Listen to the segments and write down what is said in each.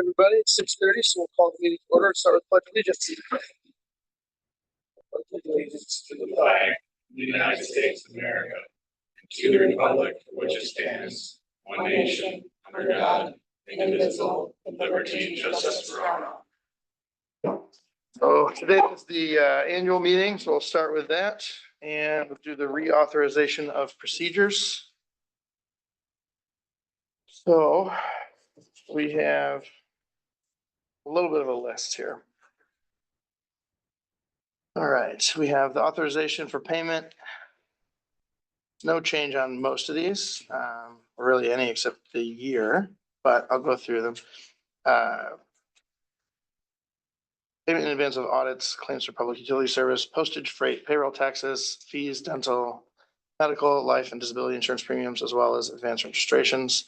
everybody. It's 6:30, so we'll call the meeting to order and start with pledge of allegiance. Pledge allegiance to the flag of the United States of America, and to the republic for which it stands, one nation, under God, indivisible, with liberty and justice for all. So today is the annual meeting, so we'll start with that and we'll do the reauthorization of procedures. So we have a little bit of a list here. All right, we have the authorization for payment. No change on most of these, or really any except the year, but I'll go through them. Payment in advance of audits, claims for public utility service, postage, freight, payroll taxes, fees, dental, medical, life and disability insurance premiums, as well as advance registrations.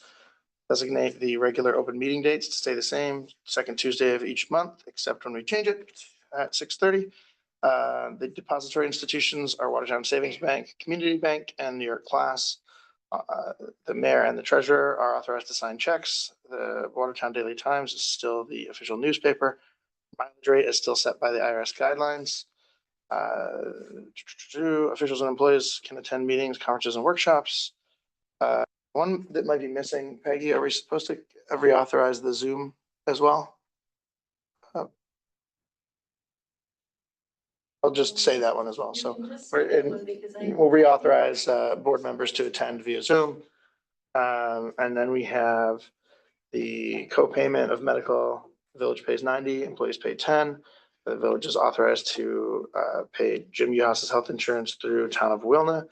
Designate the regular open meeting dates to stay the same, second Tuesday of each month, except when we change it at 6:30. The depository institutions are Watertown Savings Bank, Community Bank, and New York Class. The mayor and the treasurer are authorized to sign checks. The Watertown Daily Times is still the official newspaper. Mileage rate is still set by the IRS guidelines. Officials and employees can attend meetings, conferences, and workshops. One that might be missing, Peggy, are we supposed to reauthorize the Zoom as well? I'll just say that one as well. So we'll reauthorize board members to attend via Zoom. And then we have the co-payment of medical. The village pays 90, employees pay 10. The village is authorized to pay Jim Uhas's health insurance through Town of Wilna.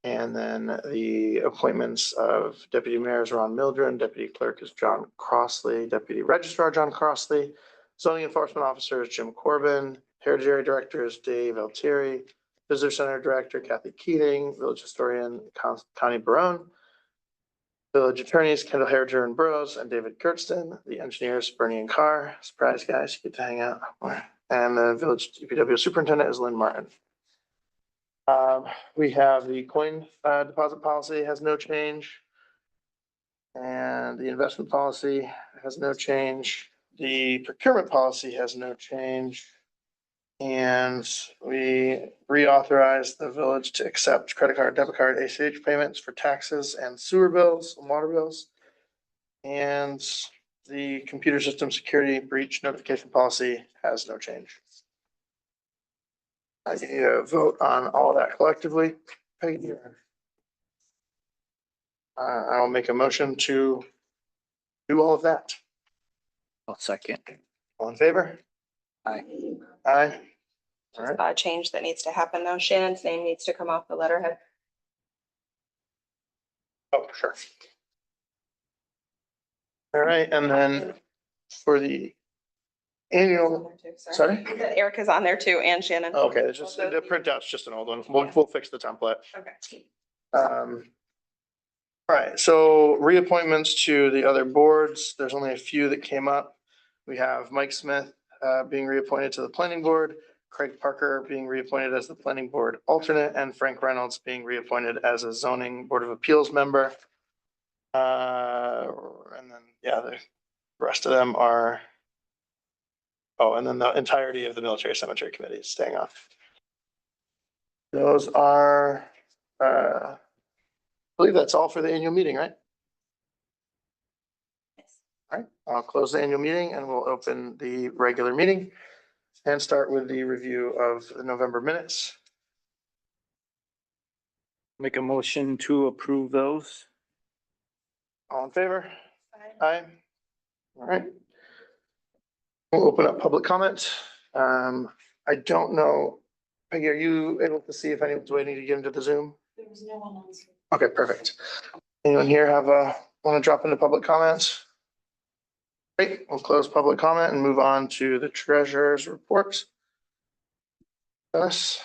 And then the appointments of Deputy Mayor is Ron Mildren, Deputy Clerk is John Crossley, Deputy Registrar John Crossley, Zoning Enforcement Officer is Jim Corbin, Heritage Area Director is Dave Altieri, Visitor Center Director Kathy Keating, Village Historian Connie Barone, Village Attorneys Kendall Herriger and Burrows and David Kurtzton, the engineers Bernie and Carr, surprise guys, you get to hang out, and the Village DPW Superintendent is Lynn Martin. We have the coin deposit policy has no change. And the investment policy has no change. The procurement policy has no change. And we reauthorize the village to accept credit card, debit card, ACH payments for taxes and sewer bills and water bills. And the computer system security breach notification policy has no change. I need a vote on all that collectively. Peggy, I'll make a motion to do all of that. I'll second. All in favor? Aye. Aye. All Just right. a change that needs to happen though. Shannon's name needs to come off the letterhead. Oh, sure. All right, and then for the annual, sorry? Erica's on there too, and Shannon. Okay, it's just, the printout's just an old one. We'll fix the template. Okay. All right, so reappointments to the other boards. There's only a few that came up. We have Mike Smith being reappointed to the planning board, Craig Parker being reappointed as the planning board alternate, and Frank Reynolds being reappointed as a zoning board of appeals member. And then, yeah, the rest of them are, oh, and then the entirety of the military cemetery committee is staying on. Those are, I believe that's all for the annual meeting, right? All right, I'll close the annual meeting and we'll open the regular meeting and start with the review of the November minutes. Make a motion to approve those. All in favor? Aye. All right. We'll open up public comment. I don't know, Peggy, are you able to see if anyone's waiting to get into the Zoom? There was no one else. Okay, perfect. Anyone here want to drop into public comments? Great, we'll close public comment and move on to the treasurer's report. Dennis?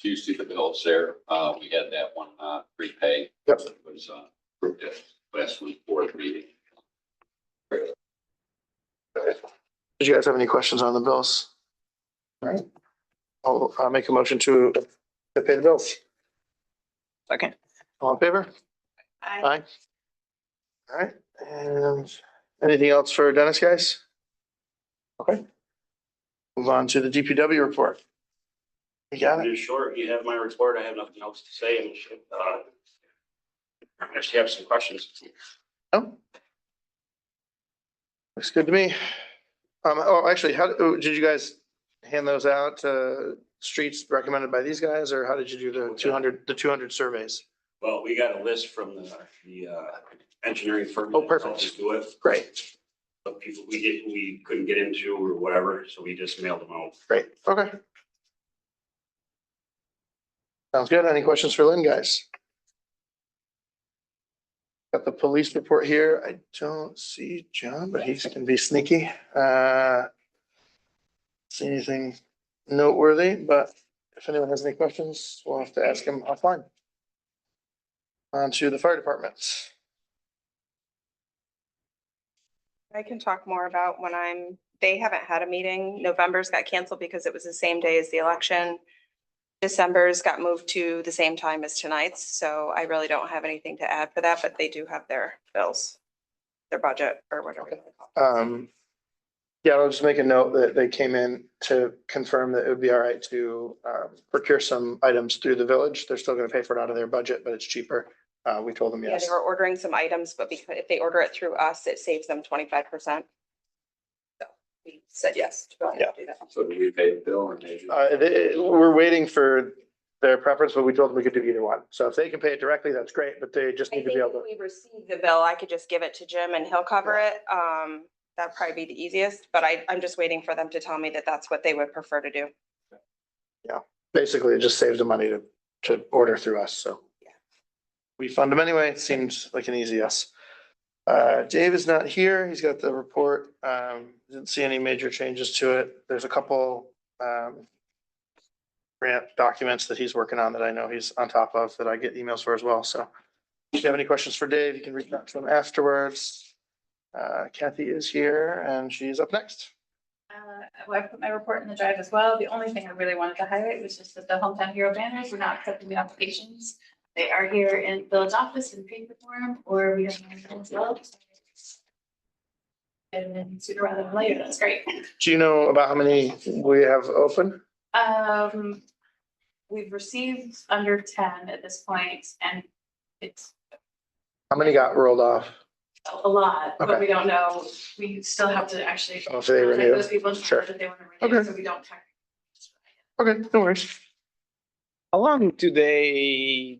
You see the bills there. We had that one prepay. Yep. It was approved at last week's board meeting. Did you guys have any questions on the bills? All right. I'll make a motion to pay the bills. Second. All in favor? Aye. Aye. All right, and Anything else for Dennis, guys? Okay. Move on to the DPW report. You got it? In short, you have my report. I have nothing else to say. I just have some questions. Oh. Looks good to me. Actually, did you guys hand those out to streets recommended by these guys, or how did you do the 200 surveys? Well, we got a list from the engineering firm. Oh, that perfect. helped us do it. Great, But people we couldn't get into or whatever, so we just mailed them out. great, okay. Sounds good. Any questions for Lynn, guys? Got the police report here. I don't see John, but he can be sneaky. See anything noteworthy, but if anyone has any questions, we'll have to ask him offline. On to the fire departments. I can talk more about when they haven't had a meeting. November's got canceled because it was the same day as the election. December's got moved to the same time as tonight's, so I really don't have anything to add for that, but they do have their bills, their budget or whatever. Yeah, I'll just make a note that they came in to confirm that it would be all right to procure some items through the village. They're still gonna pay for it out of their budget, but it's cheaper. We told them Yeah, yes. they were ordering some items, but because if they order it through us, it saves them 25%. So we said yes to go ahead and do that. So do we pay the bill or they? We're waiting for their preference, but we told them we could do either one. So if they can pay it directly, that's great, but they just I need to think be if able to. we receive the bill, I could just give it to Jim and he'll cover it. That'd probably be the easiest, but I'm just waiting for them to tell me that that's what they would prefer to do. Basically, it just saves the money to order through us, so. Yeah. We fund them anyway. It seems like an easy yes. Dave is not here. He's got the report. Didn't see any major changes to it. There's a couple grant documents that he's working on that I know he's on top of that I get emails for as well. So if you have any questions for Dave, you can reach out to him afterwards. Kathy is here and she's up next. Well, I put my report in the drive as well. The only thing I really wanted to highlight was just that the hometown hero banners, we're not accepting the applications. They are here in village office in paper form, or we have them as well. And then sooner rather than later, that's great. Do you know about how many we have open? We've received under 10 at this point, and it's How many got rolled off? a lot, but Okay. we don't know. We still have to actually. Oh, if they contact renew. Those people Sure. that they want to renew, Okay. so we don't check. Okay, no worries. How long do they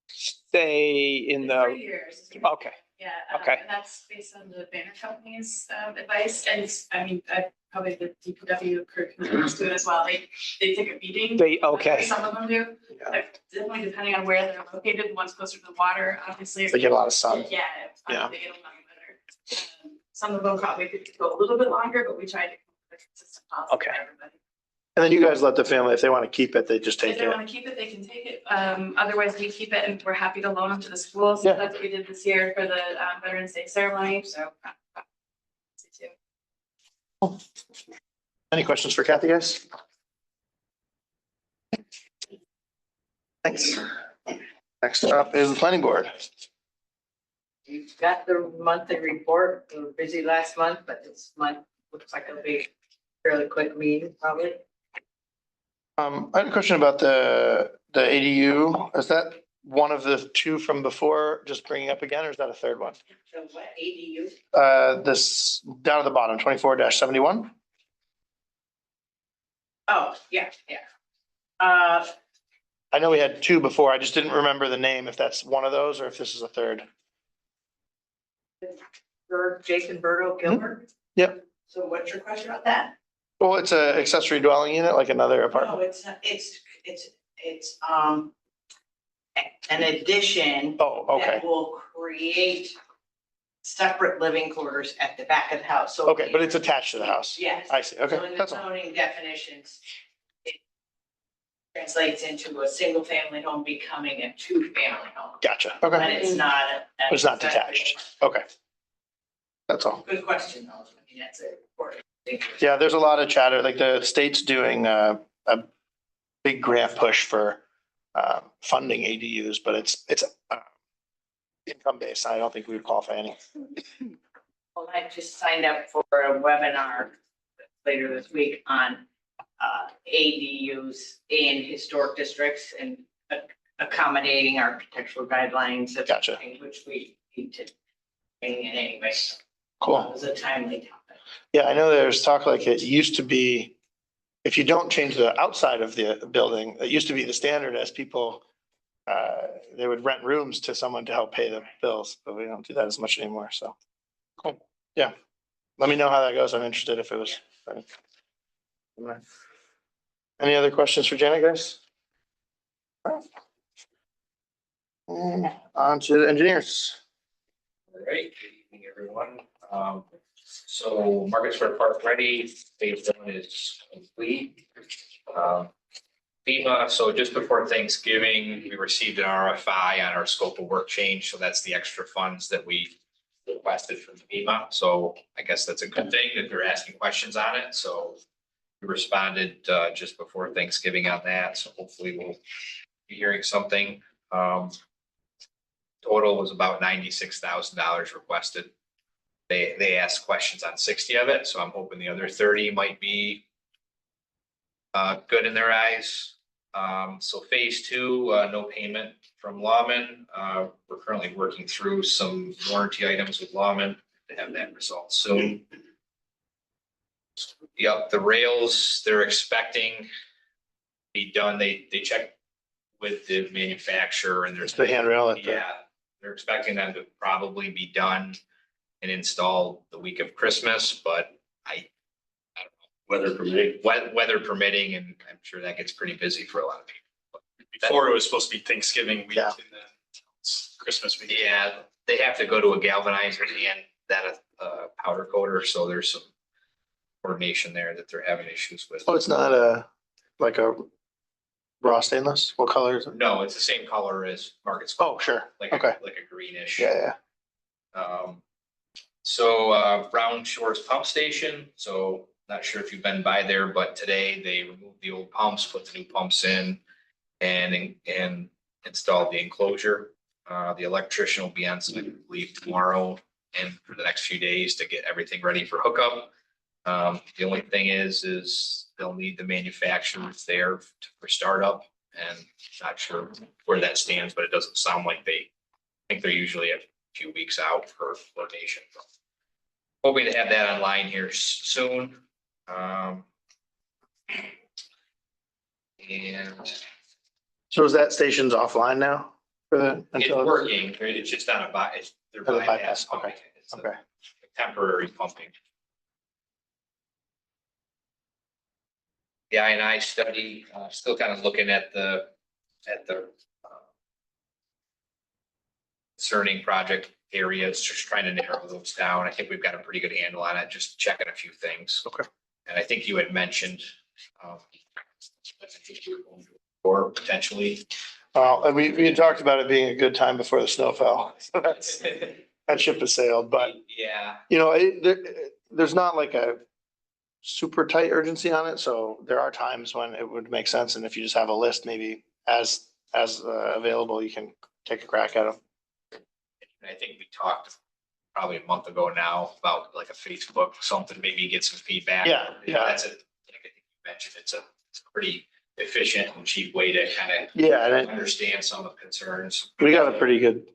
stay in It's 3 the, years. okay, Yeah. Okay. And that's based on the banner company's advice, and probably the DPW crew can do it as well. They take a beating. okay. Some of them do. Yeah. Definitely depending on where they're located, the ones closer to the water, obviously. They get a lot of sun. Yeah. Yeah. They get a lot better. Some of them probably could go a little bit longer, but we try to keep a consistent policy Okay. for everybody. And then you guys let the family, if they want to keep it, they just If take they it. want to keep it, they can take it. Otherwise, we keep it and we're happy to loan them to the schools. Yeah. That's what we did this year for the Veterans Day ceremony, so. Any questions for Kathy, guys? Thanks. Next up is the planning board. You've got the monthly report. We were busy last month, but this month looks like it'll be a fairly quick meeting, probably. I had a question about the ADU. Is that one of the two from before just bringing up again, or is that a third one? So what ADU? This down at the bottom, 24-71. Oh, yeah. I know we had two before. I just didn't remember the name, if that's one of those or if this is a third. Jason Berto Gilbert. Yep. So what's your question about that? Well, it's a accessory dwelling unit, like another No, apartment. it's not. It's an addition Oh, okay. that will create separate living quarters at the back of the house. So Okay, but it's attached to the house. Yes. I see. Okay, So in the that's all. zoning definitions, it translates into a single family home becoming a two-family home. Gotcha. But Okay. it's not. It's not detached. Okay. That's all. Good question, though. I mean, that's a important thing. Yeah, there's a lot of chatter, like the state's doing a big grant push for funding ADUs, but it's income based. I don't think we would qualify any. I just signed up for a webinar later this week on ADUs in historic districts and accommodating architectural guidelines. of Gotcha. things Which we need to bring in anyway. It Cool. was a timely topic. Yeah, I know there's talk like it used to be, if you don't change the outside of the building, it used to be the standard as people, they would rent rooms to someone to help pay the bills, but we don't do that as much anymore, so. Cool, yeah. Let me know how that goes. I'm interested if it was. Any other questions for Janet, guys? On to the engineers. All right, good evening, everyone. So Market Square Park ready, phase one is complete. FEMA, so just before Thanksgiving, we received an RFI on our scope of work change, so that's the extra funds that we requested from FEMA. So I guess that's a good thing that they're asking questions on it, so we responded just before Thanksgiving on that, so hopefully we'll be hearing something. Total was about $96,000 requested. They asked questions on 60 of it, so I'm hoping the other 30 might be good in their eyes. So phase two, no payment from Lawman. We're currently working through some warranty items with Lawman to have that resolved soon. Yep, the rails, they're expecting be done. They checked with the manufacturer and there's The handrail at the, yeah, they're expecting them to probably be done and installed the week of Christmas, but I don't know. Weather permitting. Weather permitting, and I'm sure that gets pretty busy for a lot of people. Before it was supposed to be Thanksgiving week Yeah. and then it's Christmas week. Yeah, they have to go to a galvanizer and that powder coater, so there's some coordination there that they're having issues with. oh, it's not like a raw stainless? What color is it? No, it's the same color as Market Square. Oh, sure. Like Okay. like a greenish. Yeah, So Brown Shores Pump Station, so not sure if you've been by there, but today they removed the old pumps, put the new pumps in and installed the enclosure. The electrician will be on site, I believe, tomorrow and for the next few days to get everything ready for hookup. The only thing is they'll need the manufacturers there for startup, and not sure where that stands, but it doesn't sound like I think they're usually a few weeks out for coordination. Hoping to have that online here soon. And so is that station's offline now? For the it's until working, it's just on a they're Oh, the bypass bypass, pumping. okay. It's a Okay. temporary pumping. The I&I study, still kind of looking at the concerning project areas, just trying to narrow those down. I think we've got a pretty good handle on it, just checking a few things. Okay. And I think you had mentioned, I think you were going to, or potentially. and we had talked about it being a good time before the snow fell. So that ship has sailed, but Yeah, you know, there's not like a super tight urgency on it. So there are times when it would make sense. And if you just have a list, maybe as available, you can take a crack at them. I think we talked probably a month ago now about like a Facebook, something, maybe get some feedback. Yeah, yeah. That's like I think you mentioned, it's a pretty efficient and cheap way to kind of Yeah. And understand some of the concerns. we got a pretty good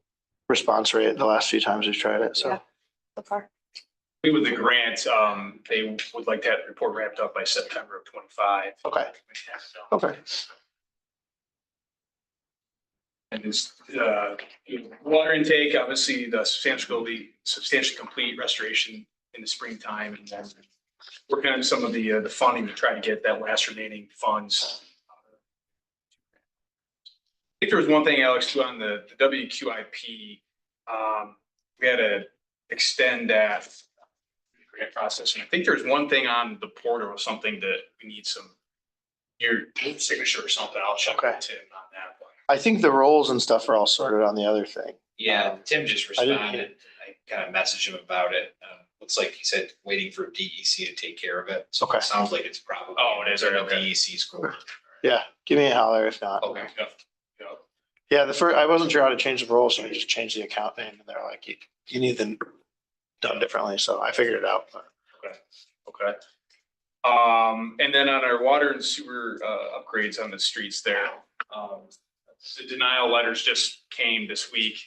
response rate the last few times we've tried it. So. Yeah. So far. With the grant, they would like that report wrapped up by September of 25. Okay. Okay. And it's, water intake, obviously the substantially complete restoration in the springtime, and then working on some of the funding to try to get that last remaining funds. I think there was one thing, Alex, too, on the WQIP. We had to extend that grant process. And I think there's one thing on the portal or something that we need your signature or something. I'll check Okay. with Tim on that one. I think the roles and stuff are all sorted on the other thing. Yeah, Tim just I didn't- responded. I kind of messaged him about it. Looks like he said waiting for DEC to take care of it. So Okay. it sounds like it's probably. Oh, it is, in the okay. DEC school. Yeah. Give me a holler if not. Okay. Yeah. I wasn't sure how to change the role. So I just changed the account name and they're like, you need done differently, so I figured it out. Okay. And then on our water and sewer, upgrades on the streets there, the denial letters just came this week.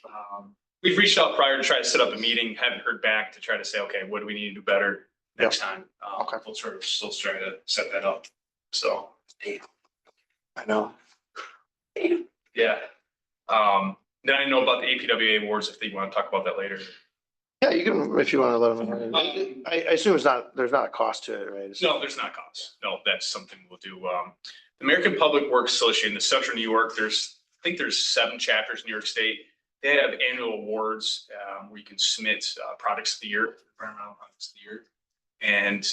We've reached out prior to try to set up a meeting, haven't heard back to try to say, okay, what do we need to do better next time? Okay. We'll sort of still try to set that up. So, I know. yeah. Then I know about the APWA awards, if they want to talk about that later. Yeah, you can, if you want to let them know. I assume there's not a cost to it, right? It's- No, there's not cost. No, that's something we'll do. The American Public Works Association, the Central New York, I think there's 7 chapters in New York State. They have annual awards, where you can submit, products of the year, environmental products of the year. And,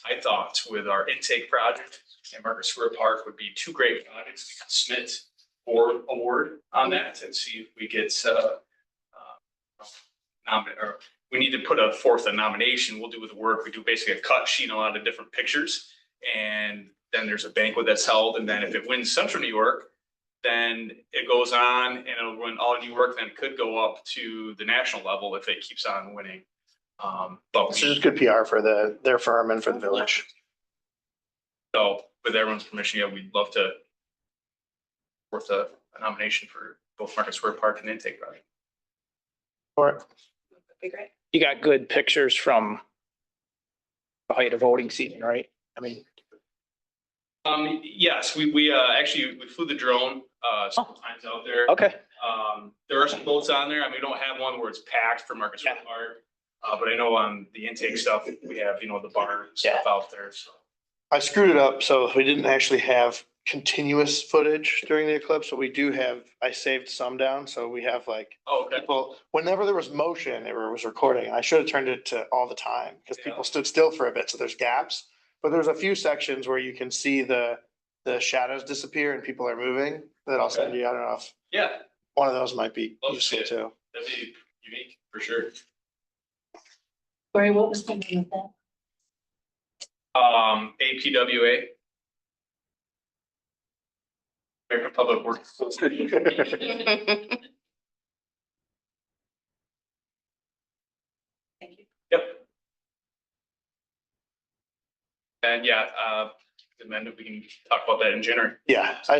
I thought with our intake project and Market Square Park would be 2 great projects. We can submit for award on that and see if we get, or we need to put forth a nomination. We'll do with the work. We do basically a cut sheet, and a lot of different pictures. And then there's a banquet that's held. And then if it wins Central New York, then it goes on and it'll win all New York, then it could go up to the national level if it keeps on winning. But It's just good PR for their firm and for the village. so with everyone's permission, yeah, we'd love to worth a nomination for both Market Square Park and Intake Project. Or Be great. You got good pictures from the height of voting season, right? I mean, Yes, we actually, we flew the drone, several times out there. okay, There are some boats on there. I mean, we don't have one where it's packed for Market Square Park. But I know on the intake stuff, we have, the bar and stuff out there, so. I screwed it up, so we didn't actually have continuous footage during the eclipse, but we do have, I saved some down, so we have like Oh, okay. people, whenever there was motion, it was recording, and I should have turned it to all the time, because people stood still for a bit, so there's gaps. But there's a few sections where you can see the shadows disappear and people are moving, that I'll send you, I don't know if Yeah, one of those might be Love to see useful it. too. that'd be unique for sure. Corey, what was the name of that? APWA. American Public Works. Thank you. Yep. And yeah, Amanda, we can talk about that in January. Yeah, I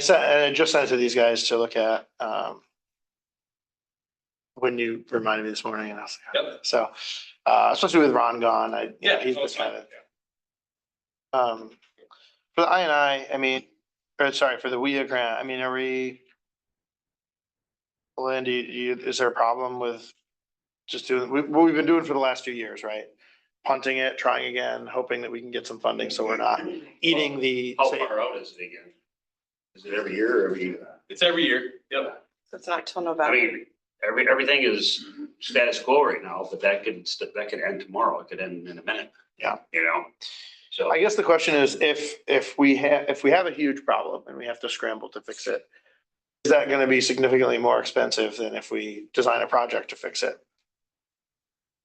just sent it to these guys to look at, when you reminded me this morning, and I was like, Yep. so, especially with Ron gone, he's no, it's been fine. kind of, for the I mean, or sorry, for the WIA grant, I mean, are we, Lynn, is there a problem with just doing, what we've been doing for the last 2 years, right? Punting it, trying again, hoping that we can get some funding, so we're not eating the. How far out is it again? Is it every year or every? It's every year. Yep. So it's not till I November. mean, everything is status quo right now, but that could end tomorrow. It could end in a minute. Yeah. So. I guess the question is, if we have a huge problem and we have to scramble to fix it, is that gonna be significantly more expensive than if we design a project to fix it?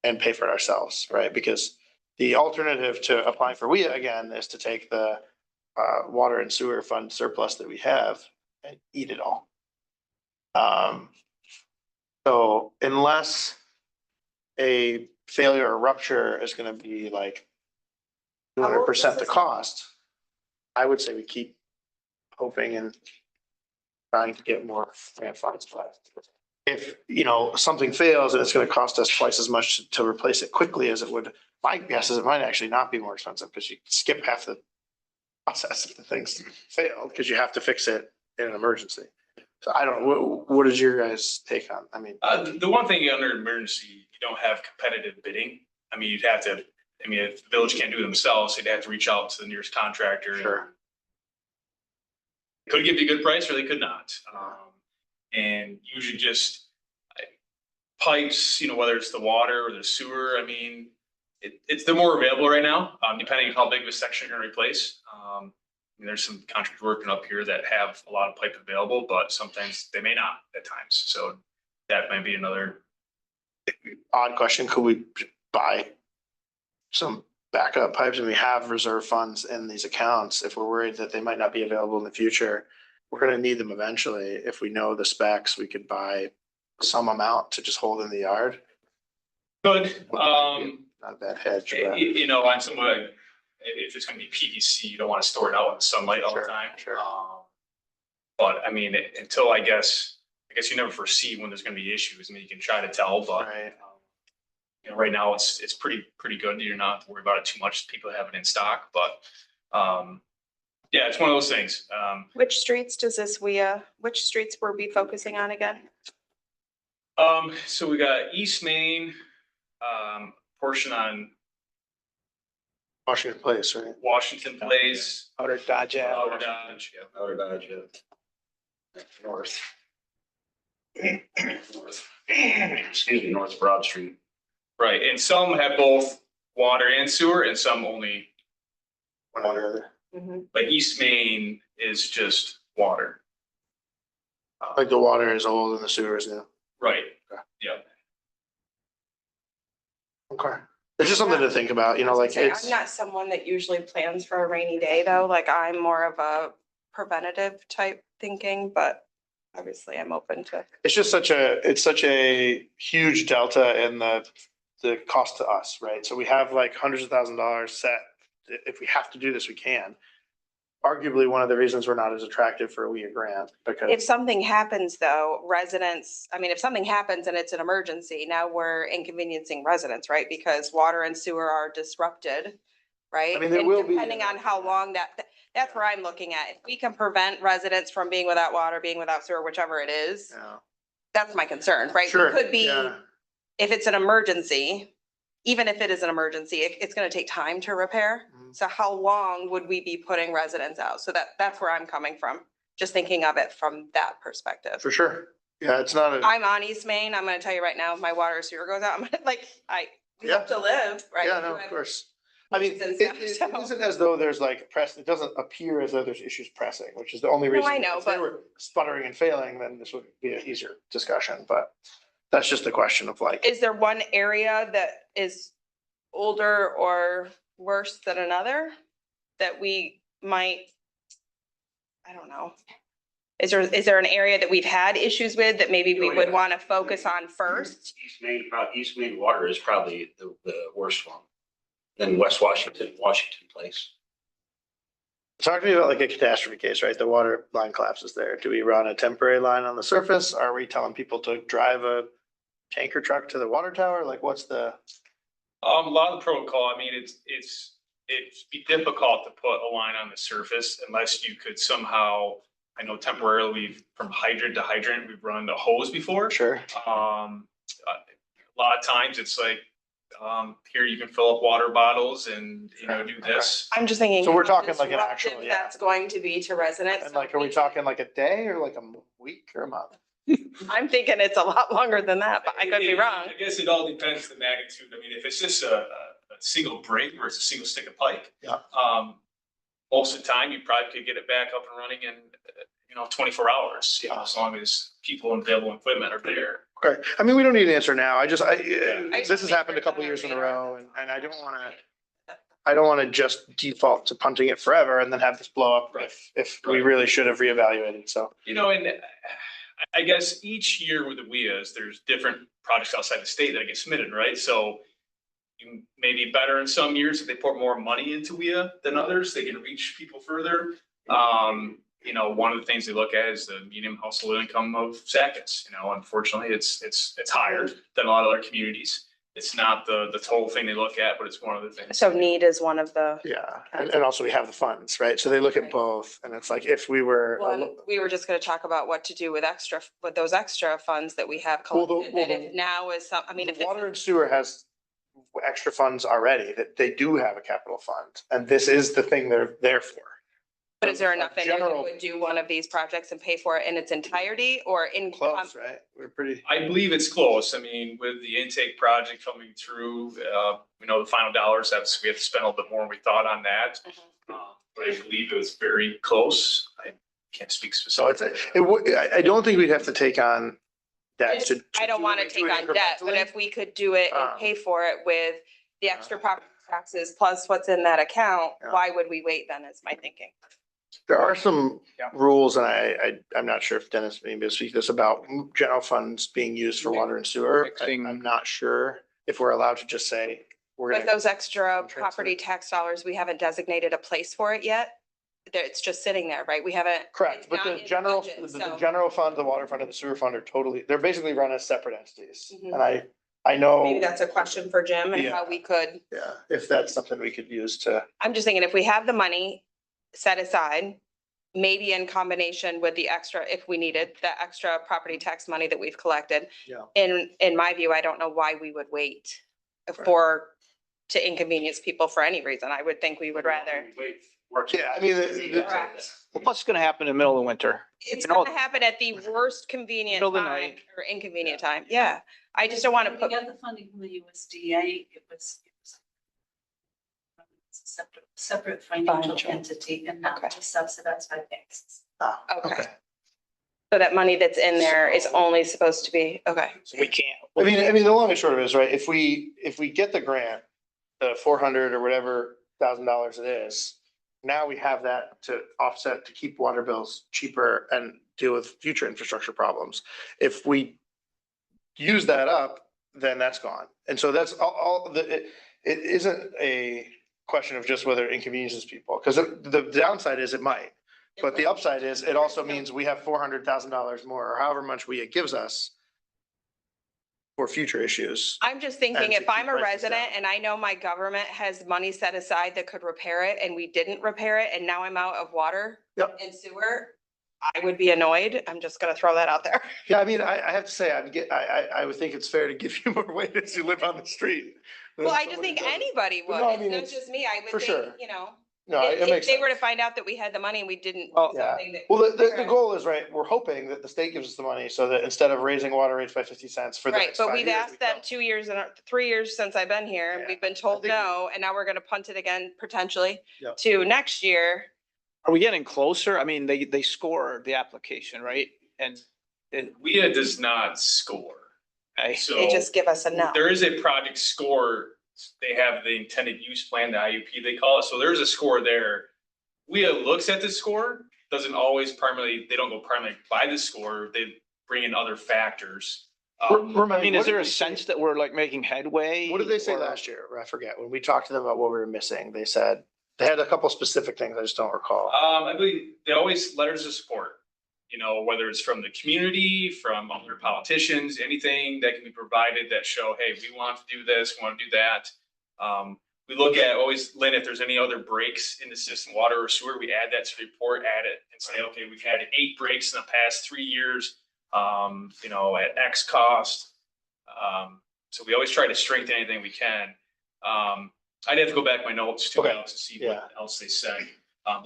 And pay for it ourselves, right? Because the alternative to applying for WIA again is to take the water and sewer fund surplus that we have and eat it all. So unless a failure or rupture is gonna be like 200% the cost, I would say we keep hoping and trying to get more grant funds. But if, something fails and it's gonna cost us twice as much to replace it quickly as it would, my guess is it might actually not be more expensive, because you skip half the process if the things fail, because you have to fix it in an emergency. So I don't know, what is your guys' take on, The one thing under emergency, you don't have competitive bidding. I mean, you'd have to, if the village can't do it themselves, they'd have to reach out to the nearest contractor. Sure. Could give you a good price or they could not. And usually just pipes, whether it's the water or the sewer, they're more available right now, depending on how big of a section you're gonna replace. There's some contractors working up here that have a lot of pipe available, but sometimes they may not at times. So that might be another. Odd question, could we buy some backup pipes, and we have reserve funds in these accounts if we're worried that they might not be available in the future? We're gonna need them eventually. If we know the specs, we could buy some amount to just hold in the yard. Good. Not a bad hedge, but. You know, on some of the, if it's gonna be PVC, you don't want to store it out in the sunlight all the Sure, time. sure. But I mean, until I guess you never foresee when there's gonna be issues. I mean, you can try to tell, but. Right. You know, right now it's pretty good. You're not worried about it too much. People have it in stock, but, yeah, it's one of those things. Which streets does this, which streets were we focusing on again? So we got East Main, portion on Washington Place, right? Washington Place, Outer Dodge Ave. Outer Dodge, yeah. Outer Dodge, north. Excuse me, North Broad Street. Right, and some have both water and sewer and some only, One or the other. Mhm. like East Main is just water. Like the water is old and the sewer is new. Right, yeah. Okay. It's just something to think about, you know, like it's, I'm not someone that usually plans for a rainy day though, like I'm more of a preventative type thinking, but obviously I'm open to. it's just it's such a huge delta in the cost to us, right? So we have like hundreds of $1,000s set. If we have to do this, we can. Arguably, one of the reasons we're not as attractive for a WIA grant If because, something happens though, residents, I mean, if something happens and it's an emergency, now we're inconveniencing residents, right? Because water and sewer are disrupted, right? I mean, there And will be- depending on how long that's where I'm looking at. If we can prevent residents from being without water, being without sewer, whichever it is, you know, that's my concern, right? sure. It could be, yeah. if it's an emergency, even if it is an emergency, it's gonna take time to repair. Mhm. So how long would we be putting residents out? So that's where I'm coming from, just thinking of it from that perspective. For sure. Yeah, it's not a, I'm on East Main. I'm gonna tell you right now, if my water or sewer goes out, I'm gonna, like, we have to live, right? yeah, no, of course. I mean, And it stuff, so- isn't as though there's like it doesn't appear as though there's issues pressing, which is the only No, reason. I know, If they but- were sputtering and failing, then this would be an easier discussion, but that's just a question of like, Is there one area that is older or worse than another that we might, I don't know. Is there an area that we've had issues with that maybe we would want to focus on first? East Main water is probably the worst one. Then West Washington Place. talk to me about like a catastrophe case, right? The water line collapses there. Do we run a temporary line on the surface? Are we telling people to drive a tanker truck to the water tower? Like what's the? A lot of the protocol, I mean, it'd be difficult to put a line on the surface unless you could somehow, I know temporarily from hydrant to hydrant, we've run the hose before. Sure. A lot of times it's like, here you can fill up water bottles and, you know, do this. I'm just thinking. So we're how talking like an actual, disruptive yeah. That's going to be to residents. And like, are we talking like a day or like a week or a month? I'm thinking it's a lot longer than that, but I could be wrong. I guess it all depends the magnitude. I mean, if it's just a single break or it's a single stick of pipe. Yeah. Most of the time you probably could get it back up and running in, 24 hours, as long as people and available equipment are there. Okay, I mean, we don't need an answer now. This just has think happened a it's couple on our years in a radar. row and I don't wanna just default to punting it forever and then have this blow up if we Right. really should have reevaluated, so. And I guess each year with the WIAs, there's different projects outside the state that get submitted, right? So you may be better in some years if they pour more money into WIA than others, they can reach people further. One of the things they look at is the median household income of Sackets. Unfortunately, it's higher than a lot of other communities. It's not the total thing they look at, but it's one of the things. So need is one of the, Yeah, and also we have the funds, right? So they look at Right. both and it's like if we were. we were just gonna talk about what to do with those extra funds that we have Well, collected. well, That if now is some, I mean, if The it's. water and sewer has extra funds already, that they do have a capital fund, and this is the thing they're there for. But is there enough in there that General- would do one of these projects and pay for it in its entirety or in? Close, right? We're pretty. I believe it's close. I mean, with the intake project coming through, the final dollars, we have to spend a little bit more than we thought on that. But I believe it was very close. I can't speak So specifically. I don't think we'd have to take on debt to. I don't want to take on debt, but if we could do it and pay for it with the extra property taxes plus what's in that account, Yeah. why would we wait then is my thinking. There are some Yeah. rules, and I'm not sure if Dennis may be able to speak to this about general funds being used for water and sewer. Mixing- I'm not sure. if we're allowed to just say, we're But gonna. those extra Transfer. property tax dollars, we haven't designated a place for it yet. It's just sitting there, right? We haven't. Correct, it's but not the in general, budget, the so- general fund, the water fund and the sewer fund are totally, they're basically run as separate entities. Mhm. And I know. Maybe that's a question for Jim and Yeah. how we could, Yeah, if that's something we could use to, I'm just thinking if we have the money set aside, maybe in combination with the extra, if we needed, the extra property tax money that we've collected. Yeah. In my view, I don't know why we would wait to inconvenience people for any reason. I would think we would rather. yeah, I mean, Correct. Well, what's gonna happen in the middle of winter? It's You know, gonna happen at the worst convenient Middle of the time night. or inconvenient time. Yeah. I just don't want to When put, we got the funding from the USDA, it was it's a separate financial Financial. entity and not Okay. just subsidized by banks. okay. So that money that's in there is only supposed to be, okay. So we can't. I mean, the long and short of it is, right, if we get the grant, the 400 or whatever $1,000 it is, now we have that to offset, to keep water bills cheaper and deal with future infrastructure problems. If we use that up, then that's gone. And so that's it isn't a question of just whether it inconveniences people, because the downside is it might. But the upside is it also means we have $400,000 more, or however much it gives us for future issues. I'm just thinking And to if I'm a keep prices resident down. and I know my government has money set aside that could repair it and we didn't repair it and now I'm out of water Yep. and sewer, I would be annoyed. I'm just gonna throw that out there. Yeah, I mean, I have to say, I would think it's fair to give you more weight as you live on the street. than Well, I someone just who think doesn't. anybody But would. no, I It's mean, not it's- just me. I for would sure. think, you know, No, it if makes they were to sense. find out that we had the money and we didn't. do Well, yeah. something that- Well, the goal is, right, we're hoping that the state gives us the money so that instead of raising water rates by 50 cents for the Right, next but 5 we've years, asked we them don't. 2 years and 3 years since I've been here and Yeah, we've been I told think- no, and now we're gonna punt it again potentially Yep. to next year. Are we getting closer? I mean, they score the application, right? And WIA does not score. I, So They just give us a no. there is a project score. They have the intended use plan, the IUP they call it. So there's a score there. WIA looks at the score, doesn't always they don't go primarily by the score. They bring in other factors. I mean, is there a sense that we're like making headway? What did they say or- last year? I forget. When we talked to them about what we were missing, they said, they had a couple specific things I just don't recall. I believe they always letters of support, you know, whether it's from the community, from other politicians, anything that can be provided that show, hey, we want to do this, we want to do that. We look at always, Lynn, if there's any other breaks in the system, water or sewer, we add that to the report, add it and say, okay, we've had 8 breaks in the past 3 years, you know, at X cost. So we always try to strengthen anything we can. I'd have to go back my notes to Okay. to see Yeah. what else they said.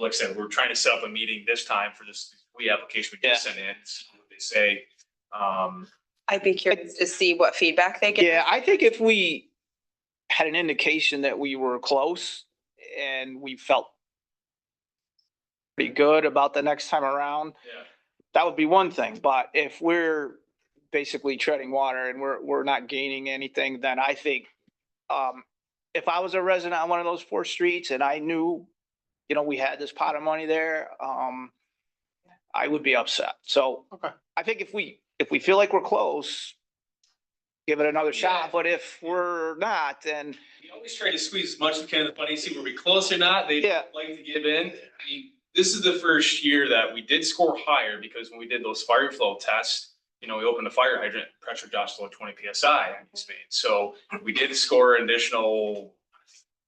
Like I said, we're trying to set up a meeting this time for this application we Yeah. just sent in, see what they say. I'd be curious to see what feedback they get. Yeah, I think if we had an indication that we were close and we felt pretty good about the next time around, Yeah. that would be one thing. But if we're basically treading water and we're not gaining anything, then I think, if I was a resident on one of those 4 streets and I knew, you know, we had this pot of money there, I would be upset. So Okay. I think if we feel like we're close, give it another shot. Yeah. But if we're not, then We always try to squeeze as much as we can of the money, see were we close or not. They Yeah. like to give in. I mean, this is the first year that we did score higher because when we did those fire flow tests, you know, we opened the fire hydrant, pressure drops below 20 PSI on East Main. So we did score an additional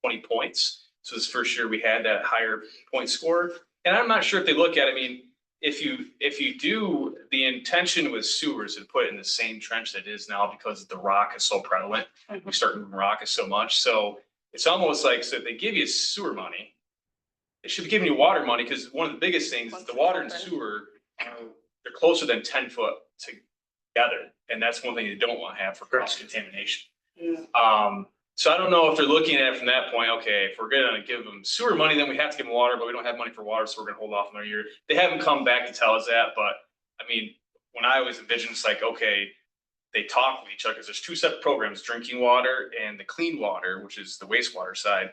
20 points. So this first year we had that higher point score. And I'm not sure if they look at, I mean, if you do the intention with sewers and put it in the same trench that it is now because the rock is so prevalent, we start moving rock is so much. So it's almost like, so if they give you sewer money, they should be giving you water money, because one of the biggest things is the water and sewer, they're closer than 10 foot together. And that's one thing you don't want to have for cross contamination. So I don't know if they're looking at it from that point, okay, if we're gonna give them sewer money, then we have to give them water, but we don't have money for water, so we're gonna hold off another year. They haven't come back to tell us that, but I mean, when I always envision, it's like, okay, they talk with each other, because there's 2 separate programs, drinking water and the clean water, which is the wastewater side.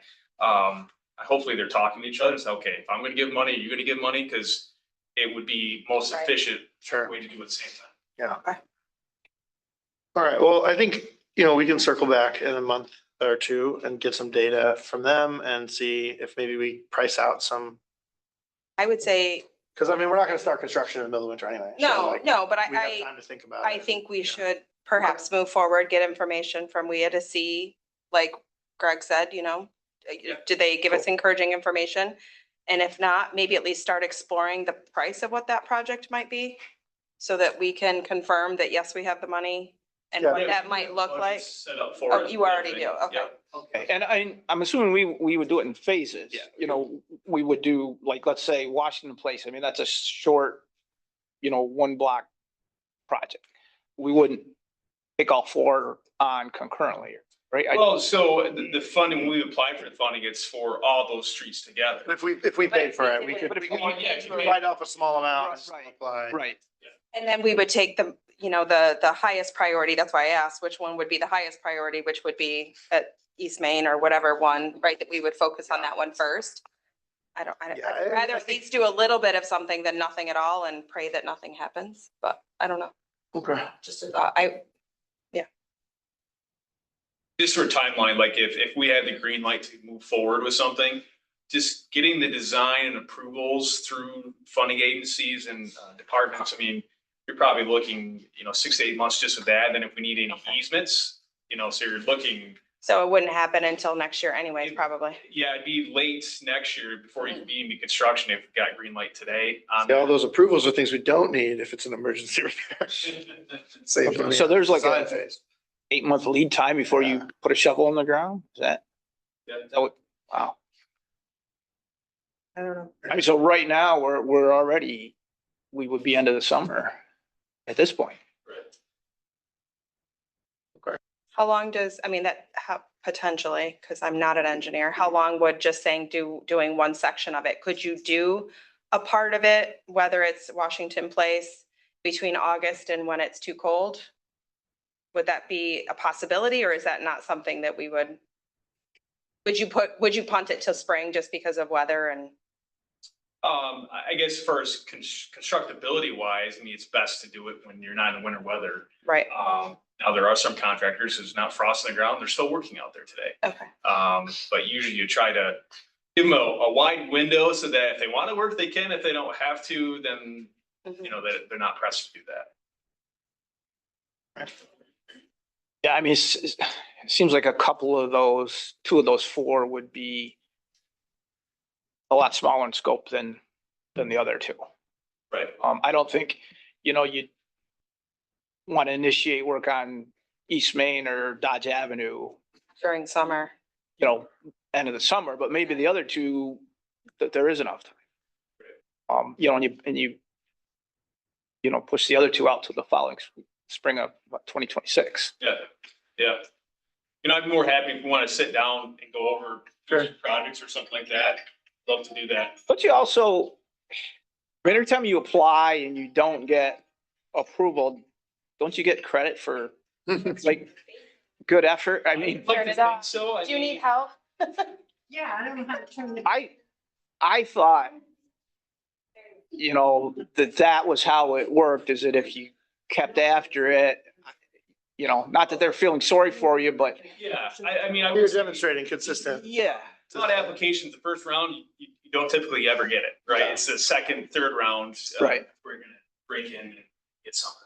Hopefully they're talking to each other and say, okay, if I'm gonna give money, you're gonna give money, because it would be most Right. efficient Sure. way to do it at the same time. Yeah. All right, well, I think we can circle back in a month or two and get some data from them and see if maybe we price out some, I would say, because I mean, we're not gonna start construction in the middle of winter anyway. so, no, like, no, but We have I time to think about I it. think we Yeah. should perhaps move forward, get information from WIA to see, like Greg said, did they give us encouraging information? And if not, maybe at least start exploring the price of what that project might be, so that we can confirm that, yes, we have the money and Yeah. what that might look like. Set up for Oh, it. you already do, okay. Yeah. Okay, and I'm assuming we would do it in phases. Yeah. We would do, like, let's say Washington Place. I mean, that's a short, one block project. We wouldn't pick all four on concurrently, right? Well, so the funding, when we apply for the funding, it's for all those streets together. But if we paid for it, we could But if we- write off a small amount and Right. apply. Right. And then we would take the highest priority, that's why I asked which one would be the highest priority, which would be at East Main or whatever one, right, that we would focus on that one first. Yeah, I'd rather at least do a little bit of something than nothing at all and pray that nothing happens, but I don't know. Okay. Just a thought, Just for a timeline, like if we had the green light to move forward with something, just getting the design and approvals through funding agencies and departments, I mean, you're probably looking, 6 to 8 months just with that. Then if we need any easements, so you're looking, so it wouldn't happen until next year anyways, probably. yeah, it'd be late next year before you can be into construction if we got green light today. See, all those approvals are things we don't need if it's an emergency repair. Save money So on there's like design a phase. 8-month lead time before you put a shovel in the ground? Is that what, wow. I don't know. I mean, so right now, we're already, we would be end of the summer at this point. How long does, potentially, because I'm not an engineer, how long would just saying doing one section of it? Could you do a part of it, whether it's Washington Place, between August and when it's too cold? Would that be a possibility, or is that not something that we would you punt it till spring just because of weather and? I guess first constructability wise, I mean, it's best to do it when you're not in winter weather. Right, Now there are some contractors who's not frost on the ground, they're still working out there today. okay, But usually you try to give them a wide window so that if they want to work, they can. If they don't have to, then, that they're not pressed to do that. Yeah, I mean, it seems like two of those four would be a lot smaller in scope than the other two. Right. I don't think, you'd want to initiate work on East Main or Dodge Avenue, during summer. end of the summer, but maybe the other two, that there is enough time. And you push the other two out to the following spring of 2026. Yeah. I'd be more happy if we want to sit down and go over projects or something like that. Love to do that. But you also, every time you apply and you don't get approval, don't you get credit for like good effort? I mean, I'd like to think so. Do you need help? Yeah, I don't know how to turn it. I thought, that was how it worked, is that if you kept after it, not that they're feeling sorry for you, but Yeah, I mean, I You're was demonstrating consistent. yeah. it's not applications. The first round, you don't typically ever get it, right? It's the second, third round. Right. We're gonna break in and get something.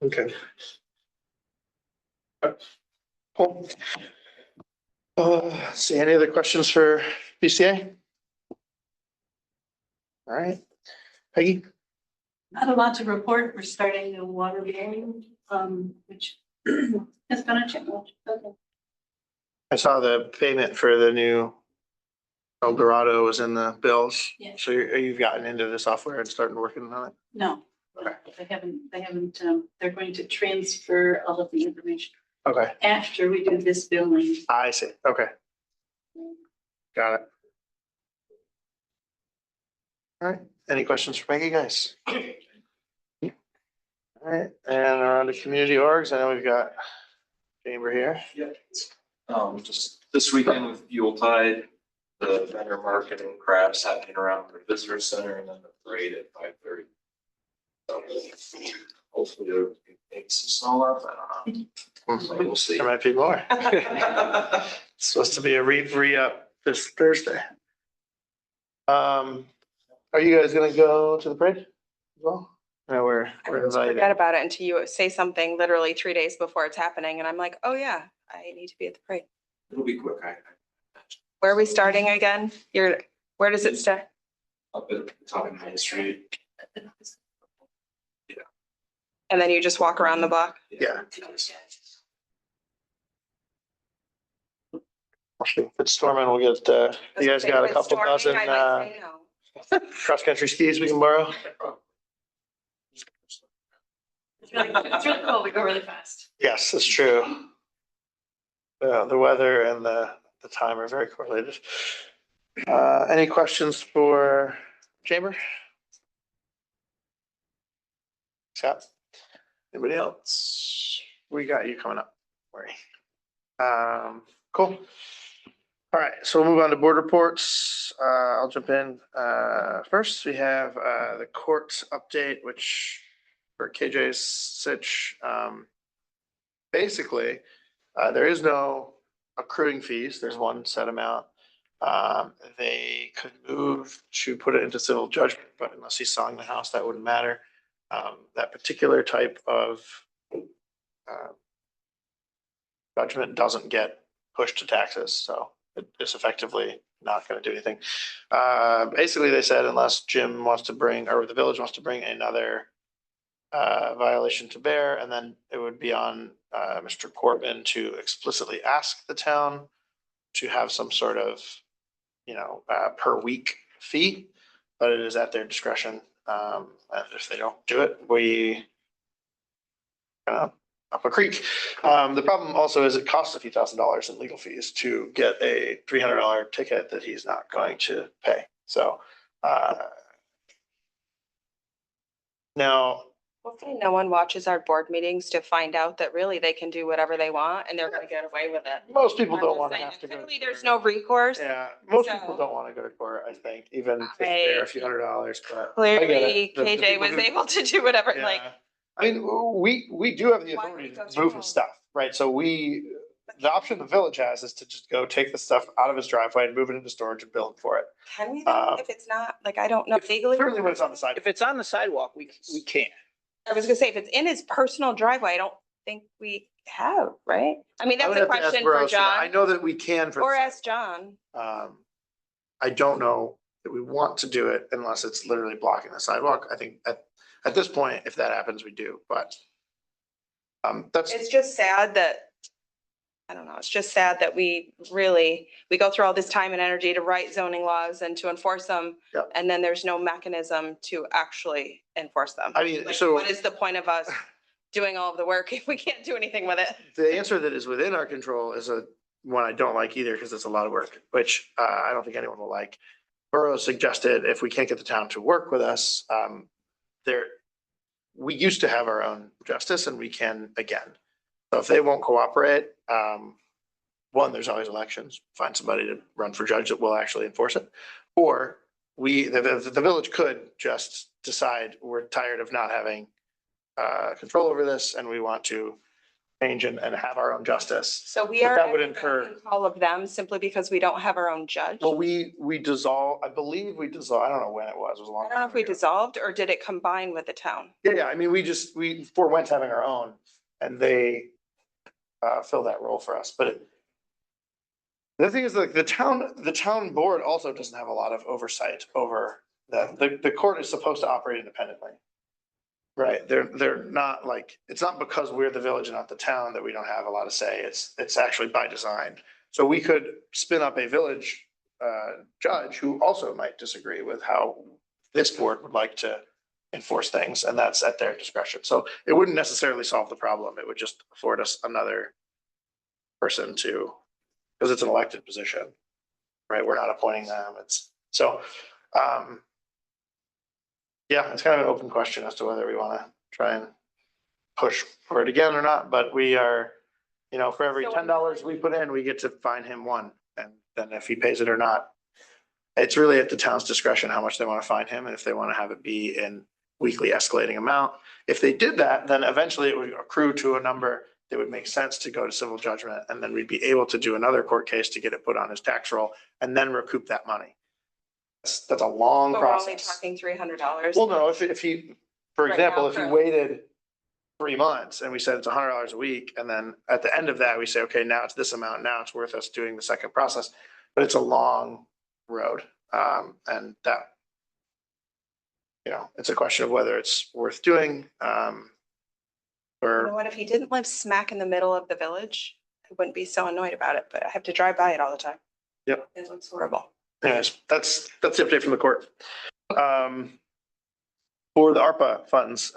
Okay. Cool. See, any other questions for BCA? All right, Peggy? Not a lot to report. We're starting a water billing, which has been a challenge. Okay. I saw the payment for the new El Dorado was in the bills. Yeah. So you've gotten into the software and started working on it? No, Okay. they haven't, they're going to transfer all of the information Okay, after we do this billing. I see. Okay. Got it. All right, any questions for Peggy, guys? All right, and on to community orgs, I know we've got Chamber here. Just this weekend with Yuletide, the vendor market and crafts happening around the visitor center and then the parade at 5:30. So hopefully there will be some snow left, I don't know. We'll see. There might be more. It's supposed to be a re-up this Thursday. Are you guys gonna go to the parade as well? No, we're Forget invited. about it until you say something literally 3 days before it's happening and I'm like, oh yeah, I need to be at the parade. It'll be quick, Where are we starting again? Where does it start? up at the top of Main Street. And then you just walk around the block? Yeah. If it's storming, we'll get, you guys got a couple dozen, cross-country skis we can borrow? It's really cool. We go really fast. Yes, that's true. The weather and the time are very correlated. Any questions for Chamber? Scott? Anybody else? We got you coming up. Don't worry. Cool. All right, so we'll move on to board reports. I'll jump in. First, we have the court update, which for KJ's sitch. Basically, there is no accruing fees. There's one set amount. They could move to put it into civil judgment, but unless he's selling the house, that wouldn't matter. That particular type of judgment doesn't get pushed to taxes, so it's effectively not going to do anything. Basically, they said unless Jim wants to bring, or the village wants to bring another violation to bear, and then it would be on Mr. Corbin to explicitly ask the town to have some sort of, per week fee, but it is at their discretion. And if they don't do it, we up a creek. The problem also is it costs a few $1,000s in legal fees to get a $300 ticket that he's not going to pay. So now, Hopefully no one watches our board meetings to find out that really they can do whatever they want and they're gonna get away with it. most people I'm don't just want to saying, have to go. clearly there's no recourse. Yeah, most So- people don't want to go to court, I think, even if they're a few $100s, but. I get Clearly it. The KJ people was who- able to do whatever, Yeah. like, I mean, we do have the Why authority would it go to through move all his of stuff, right? So the option the village has is to just go take the stuff out of his driveway and move it into storage and bill him for it. can we though? If it's not, like, I don't know legally. Certainly when it's on the side. If it's on the sidewalk, we can. I was gonna say, if it's in his personal driveway, I don't think we have, right? I mean, I that's would a have to ask question for Burroughs for that. I John, know that we can for. or ask John. I don't know that we want to do it unless it's literally blocking the sidewalk. I think at this point, if that happens, we do, but. That's, It's just sad that, I don't know, it's just sad that we go through all this time and energy to write zoning laws and to enforce them. Yep. And then there's no mechanism to actually enforce them. I mean, Like, so what is the point of us doing all of the work if we can't do anything with it? the answer that is within our control is one I don't like either, because it's a lot of work, which I don't think anyone will like. Burroughs suggested if we can't get the town to work with us, we used to have our own justice and we can again. So if they won't cooperate, one, there's always elections, find somebody to run for judge that will actually enforce it. Or the village could just decide we're tired of not having control over this and we want to change and have our own justice. So we But are. that would incur- All of them simply because we don't have our own judge. Well, we dissolve, I believe we dissolved, I don't know when it was a long I don't know time if we ago. dissolved or did it combine with the town? Yeah, I mean, we forewent having our own and they fill that role for us, but the thing is, like, the town board also doesn't have a lot of oversight over that. The court is supposed to operate independently. Right, they're not like, it's not because we're the village and not the town that we don't have a lot of say. It's actually by design. So we could spin up a village judge who also might disagree with how this board would like to enforce things, and that's at their discretion. So it wouldn't necessarily solve the problem. It would just afford us another person to, because it's an elected position, right? We're not appointing them. Yeah, it's kind of an open question as to whether we want to try and push for it again or not, but we are, for every $10 we put in, we get to fine him one. And then if he pays it or not, it's really at the town's discretion how much they want to fine him and if they want to have it be in weekly escalating amount. If they did that, then eventually it would accrue to a number that would make sense to go to civil judgment. And then we'd be able to do another court case to get it put on his tax roll and then recoup that money. That's a long But we're only process. talking $300. Well, no, if he, for Right example, now, if he for- waited 3 months and we said it's $100 a week, and then at the end of that, we say, okay, now it's this amount, now it's worth us doing the second process. But it's a long road. And that, it's a question of whether it's worth doing. You Or, know what, if he didn't live smack in the middle of the village, I wouldn't be so annoyed about it, but I have to drive by it all the time. Yep. It looks horrible. anyways, that's the update from the court. For the ARPA funds,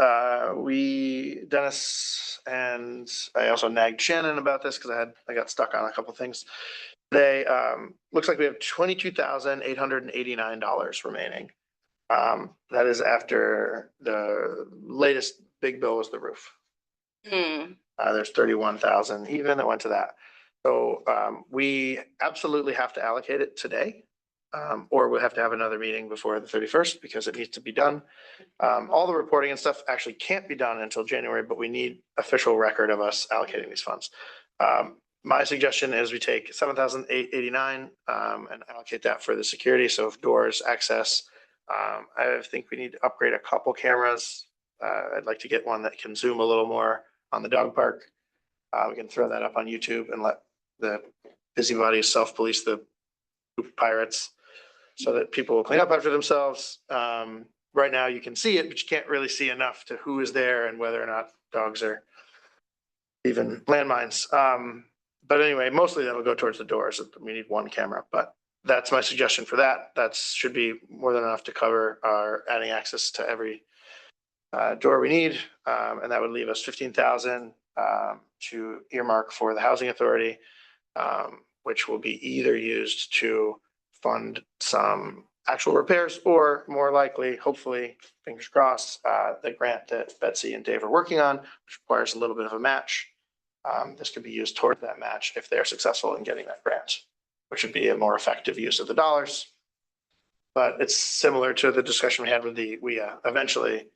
Dennis and I also nagged Shannon about this because I got stuck on a couple of things. They, looks like we have $22,889 remaining. That is after the latest big bill was the roof. There's 31,000 even that went to that. So, we absolutely have to allocate it today. Or we'll have to have another meeting before the 31st because it needs to be done. All the reporting and stuff actually can't be done until January, but we need official record of us allocating these funds. My suggestion is we take 7,889 and allocate that for the security. So if doors, access, I think we need to upgrade a couple cameras. I'd like to get one that can zoom a little more on the dog park. We can throw that up on YouTube and let the busybodies self-police the pirates so that people will clean up after themselves. Right now you can see it, but you can't really see enough to who is there and whether or not dogs are even landmines. But anyway, mostly that'll go towards the doors. We need one camera, but that's my suggestion for that. That should be more than enough to cover our adding access to every door we need. And that would leave us 15,000 to earmark for the housing authority, which will be either used to fund some actual repairs or more likely, hopefully, fingers crossed, the grant that Betsy and Dave are working on, which requires a little bit of a match. This could be used toward that match if they're successful in getting that grant, which would be a more effective use of the dollars. But it's similar to the discussion we had with eventually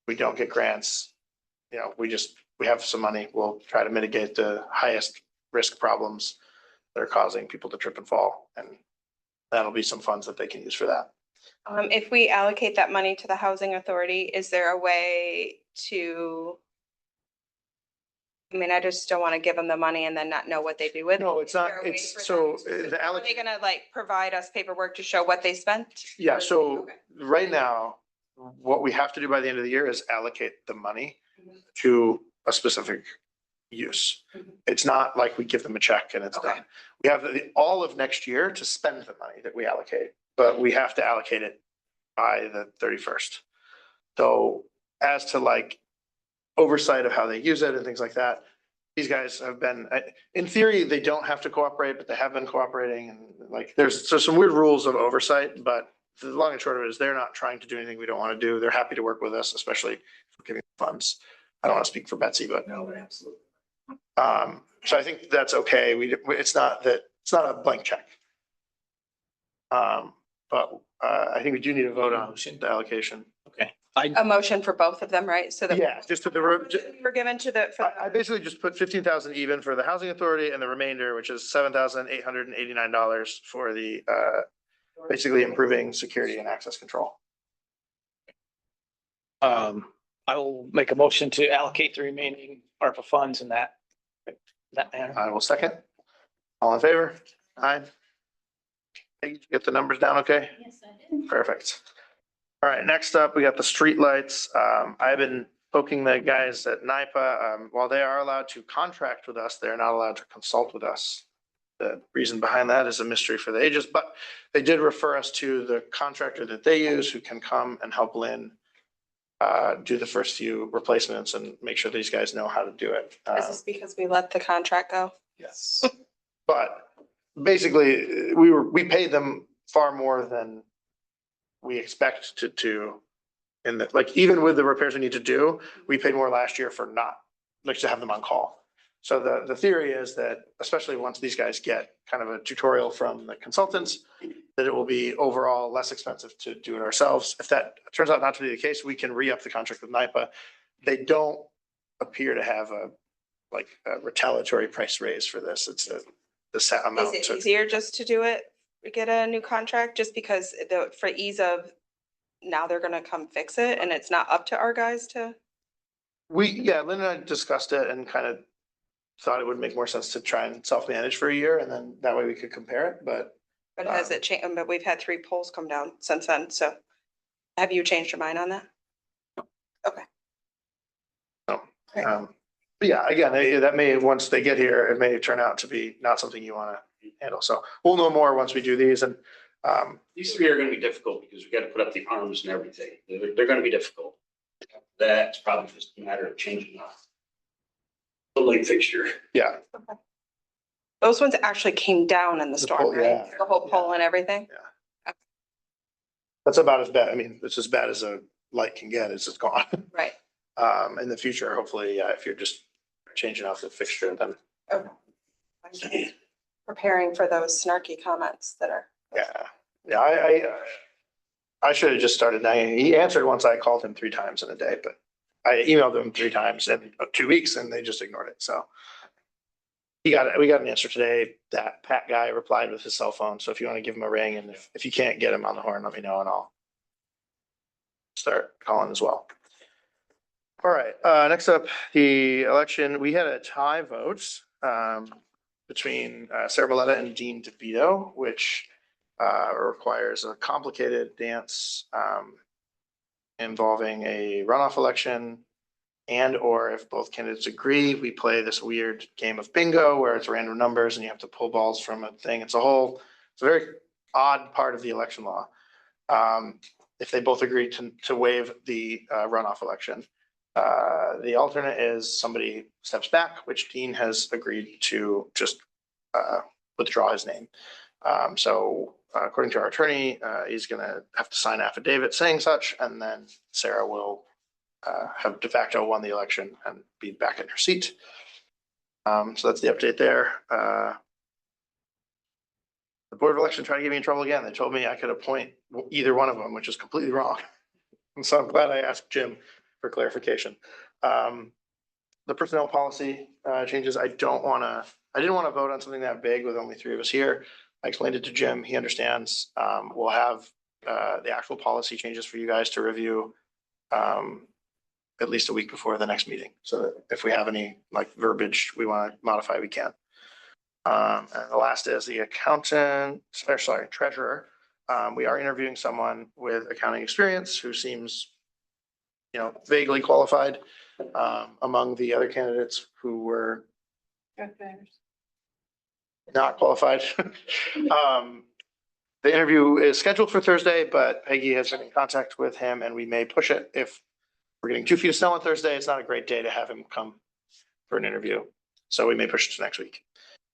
we don't get grants. We have some money. We'll try to mitigate the highest risk problems that are causing people to trip and fall. And that'll be some funds that they can use for that. If we allocate that money to the housing authority, is there a way to? I mean, I just don't want to give them the money and then not know what they do with it. No, it's Is not, there a way it's for so them the Are they gonna provide us paperwork to show what they spent? Yeah, so Okay. right now, what we have to do by the end of the year is allocate the money to a specific use. It's not like we give them a check and it's Okay. done. We have all of next year to spend the money that we allocate, but we have to allocate it by the 31st. So as to oversight of how they use it and things like that, these guys have been, in theory, they don't have to cooperate, but they have been cooperating. And there's some weird rules of oversight, but the long and short of it is they're not trying to do anything we don't want to do. They're happy to work with us, especially for giving funds. I don't want to speak for Betsy, but No, but absolutely. so I think that's okay. It's not a blank check. But I think we do need a vote on the allocation. Okay. A motion for both of them, right? So that. Yeah, just to the, We're given to the. I basically just put 15,000 even for the housing authority and the remainder, which is $7,889 for the, basically improving security and access control. I will make a motion to allocate the remaining ARPA funds in that manner. I will second. All in favor? Aye. Did you get the numbers down okay? Yes, I did. Perfect. All right, next up, we got the street lights. I've been poking the guys at NIPA. While they are allowed to contract with us, they're not allowed to consult with us. The reason behind that is a mystery for the ages, but they did refer us to the contractor that they use who can come and help Lynn do the first few replacements and make sure these guys know how to do it. Is this because we let the contract go? Yes. But basically, we paid them far more than we expect to in even with the repairs we need to do, we paid more last year for not, to have them on call. So the theory is that, especially once these guys get kind of a tutorial from the consultants, that it will be overall less expensive to do it ourselves. If that turns out not to be the case, we can re-up the contract with NIPA. They don't appear to have a retaliatory price raise for this. It's the set amount. Is it easier just to do it, get a new contract, just because for ease of, now they're gonna come fix it and it's not up to our guys to? Lynn and I discussed it and kind of thought it would make more sense to try and self-manage for a year, and then that way we could compare it, but. But has it changed? But we've had 3 polls come down since then, so have you changed your mind on that? Okay. But yeah, again, that may, once they get here, it may turn out to be not something you want to handle. So we'll know more once we do these, and These 3 are gonna be difficult because we gotta put up the arms and everything. They're gonna be difficult. That's probably just a matter of changing the light fixture. yeah, Those ones actually came down in the storm, pole, right? yeah. The whole pole and everything? that's about as bad. I mean, it's as bad as a light can get. It's just gone. Right. In the future, hopefully, if you're just changing out the fixture, then Okay. I'm just preparing for those snarky comments that are. yeah, I should have just started now. He answered once I called him 3 times in a day, but I emailed him 3 times in 2 weeks and they just ignored it. So we got an answer today. That Pat guy replied with his cell phone. So if you want to give him a ring, and if you can't get him on the horn, let me know and I'll start calling as well. All right, next up, the election. We had a tie vote between Sarah Boletta and Dean DeVito, which requires a complicated dance involving a runoff election, and or if both candidates agree, we play this weird game of bingo where it's random numbers and you have to pull balls from a thing. It's a very odd part of the election law. If they both agree to waive the runoff election. The alternate is somebody steps back, which Dean has agreed to just withdraw his name. So according to our attorney, he's gonna have to sign affidavit saying such, and then Sarah will have de facto won the election and be back in her seat. So that's the update there. The Board of Election tried to get me in trouble again. They told me I could appoint either one of them, which is completely wrong. And so I'm glad I asked Jim for clarification. The personnel policy changes, I didn't want to vote on something that big with only 3 of us here. I explained it to Jim. He understands. We'll have the actual policy changes for you guys to review at least a week before the next meeting. So that if we have any verbiage we want to modify, we can. And the last is the treasurer. We are interviewing someone with accounting experience who seems, vaguely qualified among the other candidates who were not qualified. The interview is scheduled for Thursday, but Peggy has been in contact with him and we may push it. If we're getting 2 feet of snow on Thursday, it's not a great day to have him come for an interview. So we may push it to next week.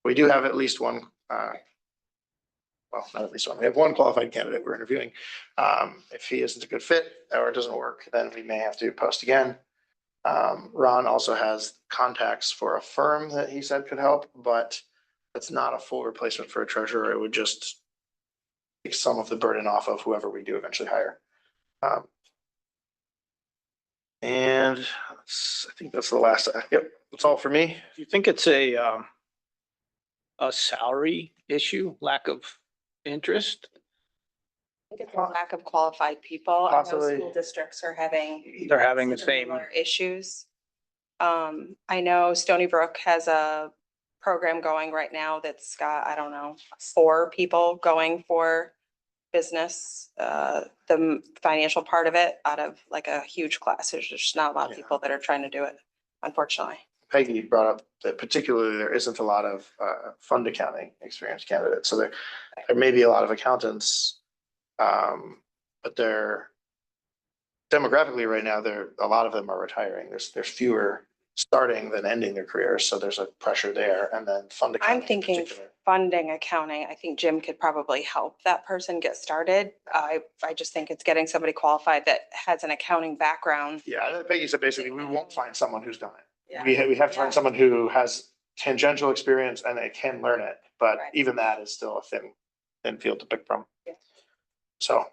We do have at least one, not at least one. We have one qualified candidate we're interviewing. If he isn't a good fit or it doesn't work, then we may have to post again. Ron also has contacts for a firm that he said could help, but it's not a full replacement for a treasurer. It would just take some of the burden off of whoever we do eventually hire. And I think that's the last. Yep, that's all for me. Do you think it's a salary issue, lack of interest? I think it's a lack of qualified people. I know Possibly. school districts are having. They're having the same. similar issues. I know Stony Brook has a program going right now that's got, 4 people going for business, the financial part of it out of a huge class. There's just not a lot of people that are trying to do it, unfortunately. Peggy brought up that particularly there isn't a lot of fund accounting experienced candidates. So there may be a lot of accountants, but they're demographically right now, a lot of them are retiring. There's fewer starting than ending their careers. So there's a pressure there. And then fund accounting. I'm thinking funding accounting. I think Jim could probably help that person get started. I just think it's getting somebody qualified that has an accounting background. Yeah, Peggy said basically we won't find someone who's done it. Yeah. We have to find someone who has tangential experience and they can learn it, but Right. even that is still a thin field to pick from. Yeah. So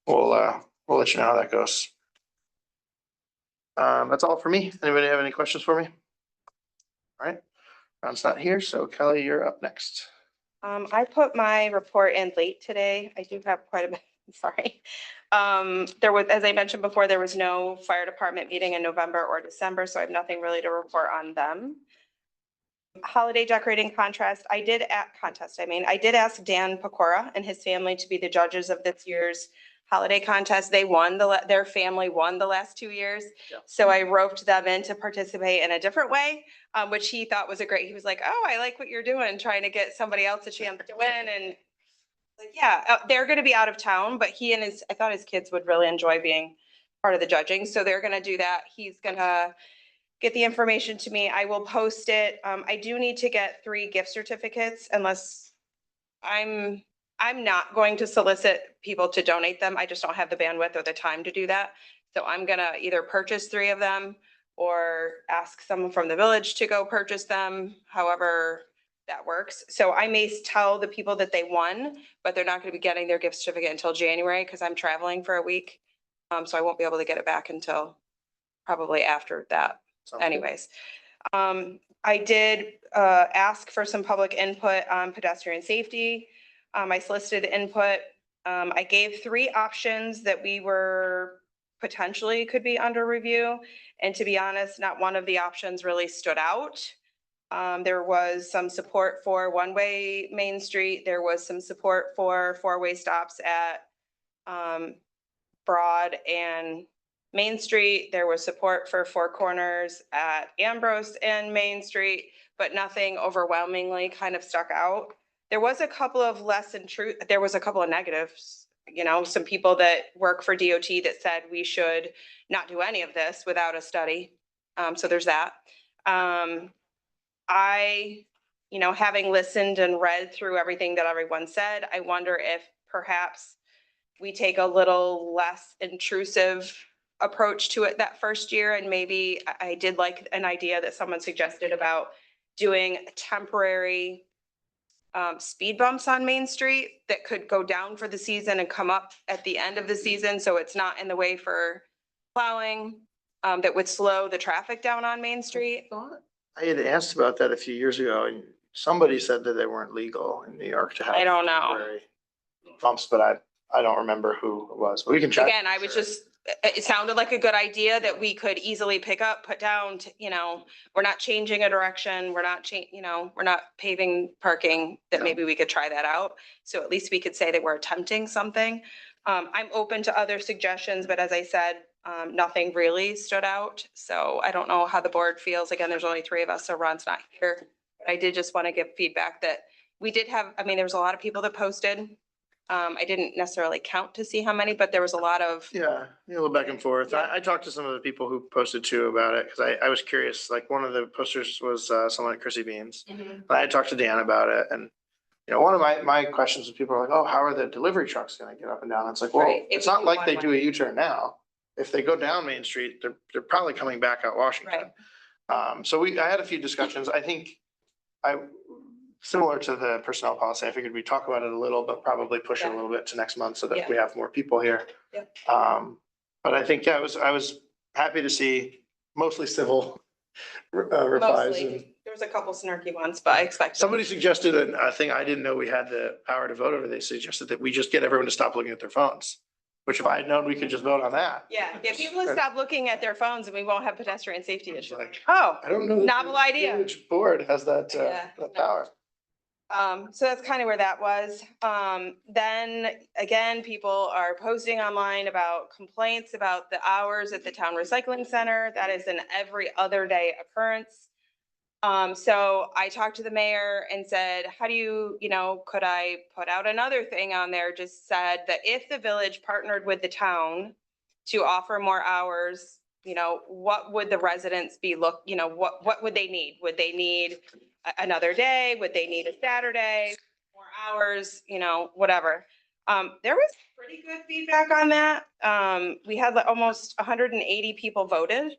we'll let you know how that goes. That's all for me. Anybody have any questions for me? All right, Ron's not here, so Kelly, you're up next. I put my report in late today. I do have quite a bit, sorry. There was, as I mentioned before, there was no fire department meeting in November or December, so I have nothing really to report on them. Holiday decorating contest, I did ask Dan Pecora and his family to be the judges of this year's holiday contest. They won, their family won the last 2 years. Yeah. So I roped them in to participate in a different way, which he thought was he was like, oh, I like what you're doing, trying to get somebody else a chance to win. And like, yeah, they're gonna be out of town, but I thought his kids would really enjoy being part of the judging. So they're gonna do that. He's gonna get the information to me. I will post it. I do need to get 3 gift certificates unless I'm not going to solicit people to donate them. I just don't have the bandwidth or the time to do that. So I'm gonna either purchase 3 of them or ask someone from the village to go purchase them, however that works. So I may tell the people that they won, but they're not gonna be getting their gift certificate until January because I'm traveling for a week. So I won't be able to get it back until probably after that. Sounds good. Anyways, I did ask for some public input on pedestrian safety. I solicited input. I gave 3 options that we were potentially could be under review. And to be honest, not one of the options really stood out. There was some support for one-way Main Street. There was some support for 4-way stops at Broad and Main Street. There was support for 4 corners at Ambrose and Main Street, but nothing overwhelmingly kind of stuck out. There was a couple of there was a couple of negatives, some people that work for DOT that said we should not do any of this without a study. So there's that. Having listened and read through everything that everyone said, I wonder if perhaps we take a little less intrusive approach to it that first year. And maybe I did like an idea that someone suggested about doing temporary speed bumps on Main Street that could go down for the season and come up at the end of the season. So it's not in the way for plowing, that would slow the traffic down on Main Street. I had asked about that a few years ago and somebody said that they weren't legal in New York to have. I don't know. temporary bumps, but I don't remember who it was, but we can check. Again, I was it sounded like a good idea that we could easily pick up, put down, we're not changing a direction. We're not we're not paving parking, that maybe we could try that out. So at least we could say that we're attempting something. I'm open to other suggestions, but as I said, nothing really stood out. So I don't know how the board feels. Again, there's only 3 of us, so Ron's not here. But I did just want to give feedback that we did have, there was a lot of people that posted. I didn't necessarily count to see how many, but there was a lot of. Yeah, a little back and forth. Yeah. I talked to some of the people who posted too about it, because I was curious, like one of the posters was someone at Chrissy Beans. Mhm. I talked to Dan about it and, one of my questions was people are like, oh, how are the delivery trucks gonna get up and down? It's like, well, Right. it's not like they do a U-turn now. If they go down Main Street, they're probably coming back out Washington. So I had a few discussions. I think similar to the personnel policy, I figured we'd talk about it a little, but probably push it a little bit to next month so that Yeah. we have more people here. Yeah. But I think, I was happy to see mostly civil replies. Mostly. There was a couple snarky ones, but I expect. Somebody suggested a thing I didn't know we had the power to vote over. They suggested that we just get everyone to stop looking at their phones, which if I had known, we could just vote on that. Yeah, get people to stop looking at their phones and we won't have pedestrian safety It's issues. like, Oh, I don't know. that Novel the idea. village board has that, Yeah, that no. power. So that's kind of where that was. Then again, people are posting online about complaints about the hours at the town recycling center. That is an every other day occurrence. So I talked to the mayor and said, how do you, could I put out another thing on there? Just said that if the village partnered with the town to offer more hours, what would the residents be what would they need? Would they need another day? Would they need a Saturday, more hours, whatever. There was pretty good feedback on that. We had almost 180 people voted.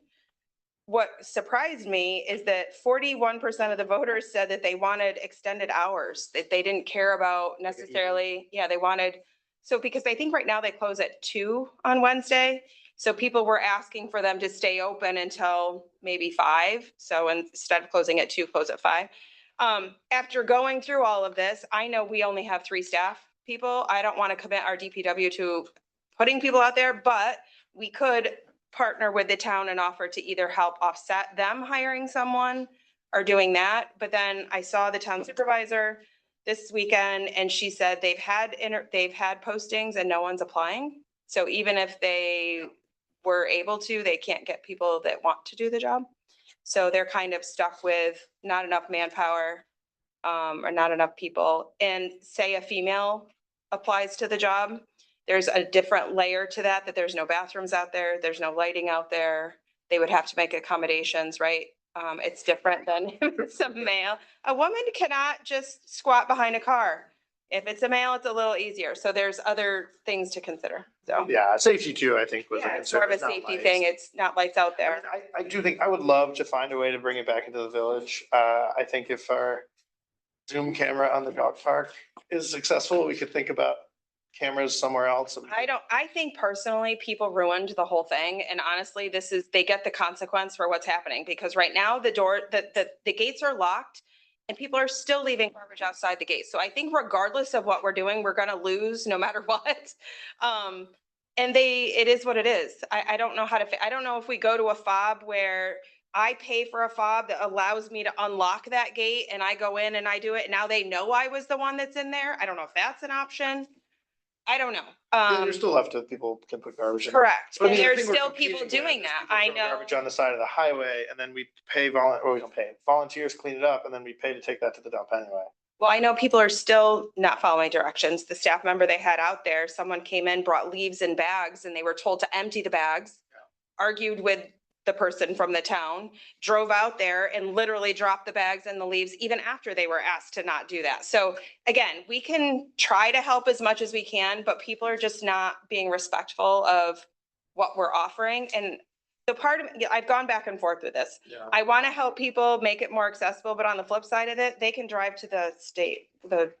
what surprised me is that 41% of the voters said that they wanted extended hours, that they didn't care about necessarily, yeah, they wanted. So because I think right now they close at 2 on Wednesday. So people were asking for them to stay open until maybe 5. So instead of closing at 2, close at 5. After going through all of this, I know we only have 3 staff people. I don't want to commit our DPW to putting people out there, but we could partner with the town and offer to either help offset them hiring someone or doing that. But then I saw the town supervisor this weekend and she said they've had postings and no one's applying. So even if they were able to, they can't get people that want to do the job. So they're kind of stuck with not enough manpower, or not enough people. And say a female applies to the job, there's a different layer to that, that there's no bathrooms out there, there's no lighting out there. They would have to make accommodations, right? It's different than if it's a male. A woman cannot just squat behind a car. If it's a male, it's a little easier. So there's other things to consider. So Yeah, safety too, I think was a yeah, it's concern. more of a It's not safety lights. thing. It's not lights out I there. mean, I do think, I would love to find a way to bring it back into the village. I think if our Zoom camera on the dog park is successful, we could think about cameras somewhere else. I think personally, people ruined the whole thing. And honestly, they get the consequence for what's happening because right now the gates are locked and people are still leaving garbage outside the gates. So I think regardless of what we're doing, we're going to lose no matter what. And it is what it is. I don't know I don't know if we go to a fob where I pay for a fob that allows me to unlock that gate and I go in and I do it. Now they know I was the one that's in there. I don't know if that's an option. I don't know. You're still left to people can put garbage in. Correct. But I And mean, the there's thing we're still people competing with doing is that. people I throw know. Garbage on the side of the highway and then we pay or we don't pay, volunteers clean it up and then we pay to take that to the dump anyway. Well, I know people are still not following directions. The staff member they had out there, someone came in, brought leaves in bags and they were told to empty the bags, argued with the person from the town, drove out there and literally dropped the bags and the leaves even after they were asked to not do that. So again, we can try to help as much as we can, but people are just not being respectful of what we're offering. And the part of, I've gone back and forth with this. Yeah. I want to help people make it more accessible, but on the flip side of it, they can drive to the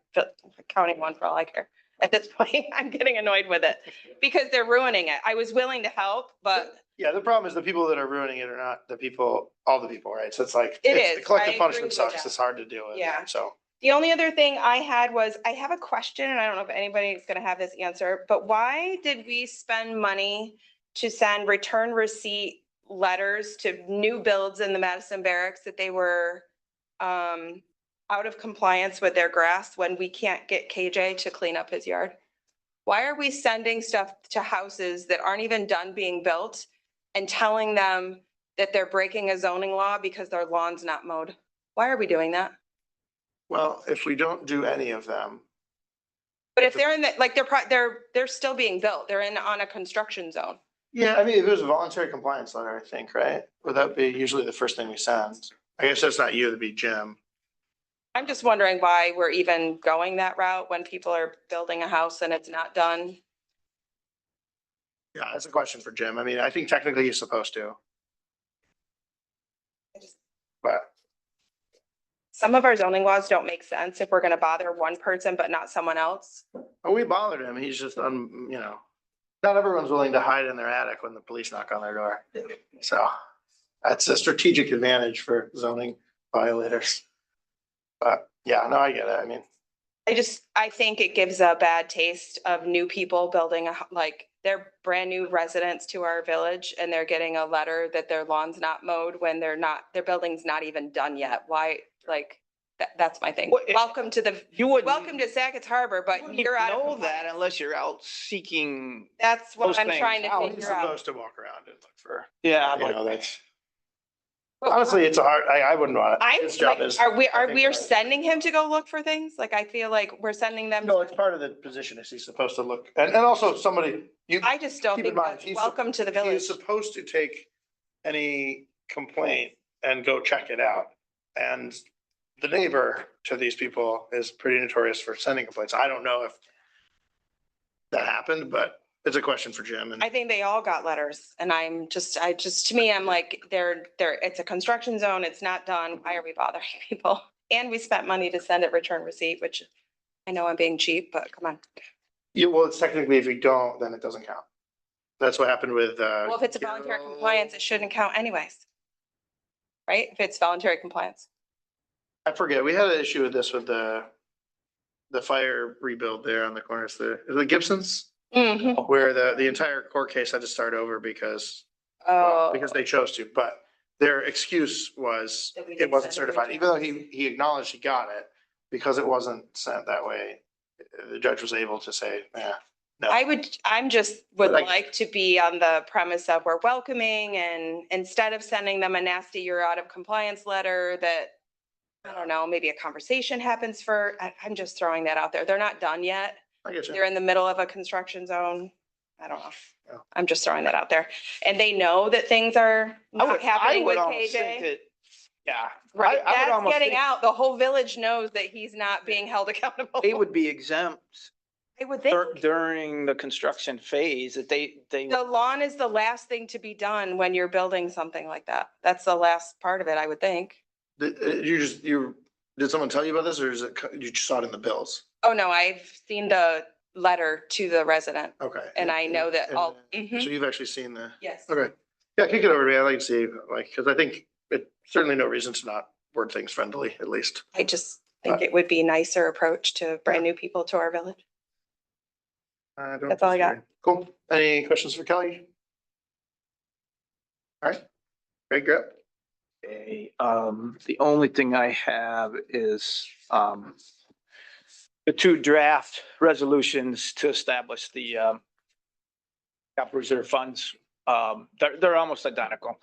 county one for all I care. At this point, I'm getting annoyed with it because they're ruining it. I was willing to help, but Yeah, the problem is the people that are ruining it are not the people, all the people, right? So it's like, It the is. collective I agree punishment with sucks. that. It's hard to deal with. Yeah. So. the only other thing I had was, I have a question and I don't know if anybody's gonna have this answer, but why did we spend money to send return receipt letters to new builds in the Madison Barracks that they were out of compliance with their grass when we can't get KJ to clean up his yard? Why are we sending stuff to houses that aren't even done being built and telling them that they're breaking a zoning law because their lawn's not mowed? Why are we doing that? Well, if we don't do any of them, But if they're in the, like, they're still being built, they're on a construction zone. yeah, I mean, if it was a voluntary compliance letter, I think, right? Would that be usually the first thing we send? I guess that's not you, it'd be Jim. I'm just wondering why we're even going that route when people are building a house and it's not done. Yeah, that's a question for Jim. I mean, I think technically he's supposed to. But Some of our zoning laws don't make sense if we're gonna bother one person but not someone else. we bothered him. He's just, not everyone's willing to hide in their attic when the police knock on their door. So that's a strategic advantage for zoning violators. But yeah, no, I get it. I mean, I think it gives a bad taste of new people building like, they're brand new residents to our village and they're getting a letter that their lawn's not mowed when their building's not even done yet. Why, like, that's my thing. Well, Welcome to welcome to Sackets Harbor, but you're out of know that compliance. unless you're out seeking. That's what those I'm things trying to out. he's figure out. supposed to walk around and look for, Yeah, that's. Honestly, it's a hard, I wouldn't want it. His job is. Are we I think, sending him to go look for things? Like, I feel like we're sending them. No, it's part of the position is he's supposed to look, and also somebody, I just don't keep in think mind, that's he's welcome to the he village. is supposed to take any complaint and go check it out. And the neighbor to these people is pretty notorious for sending complaints. I don't know if that happened, but it's a question for Jim and I think they all got letters and to me, I'm like, it's a construction zone. It's not done. Why are we bothering people? And we spent money to send it return receipt, which I know I'm being cheap, but come on. yeah, well, it's technically if you don't, then it doesn't count. That's what happened with, Well, if it's a voluntary compliance, it shouldn't count anyways. Right? If it's voluntary compliance. I forget, we had an issue with this with the fire rebuild there on the corners, the Gibsons, Mhm. where the entire court case had to start over because Oh. because they chose to, but their excuse was That we it didn't wasn't send it certified, return even though he acknowledged he got it. Because it wasn't sent that way, the judge was able to say, no. I'm just would But like to be on the premise of we're welcoming and instead of sending them a nasty, you're out of compliance letter that, I don't know, maybe a conversation happens I'm just throwing that out there. They're not done yet. I get you. They're in the middle of a construction zone. I don't know. Yeah. I'm just throwing that out there. And they know that things are not happening with KJ. Yeah. Right, I would that's almost getting think out. The whole village knows that he's not being held accountable. They would be exempt I would think. during the construction phase that they. The lawn is the last thing to be done when you're building something like that. That's the last part of it, I would think. Did someone tell you about this or is it, you just saw it in the bills? Oh, no, I've seen the letter to the resident Okay. and I know that all. So Mhm. you've actually seen the, Yes. okay. Yeah, kick it over to me. I'd like to see, like, because I think it certainly no reason to not word things friendly, at least. I just think it would be a nicer approach to brand new people to our village. That's all I got. Cool. Any questions for Kelly? All right. Great, grip. Okay, the only thing I have is, the two draft resolutions to establish the, capital reserve funds. They're almost identical.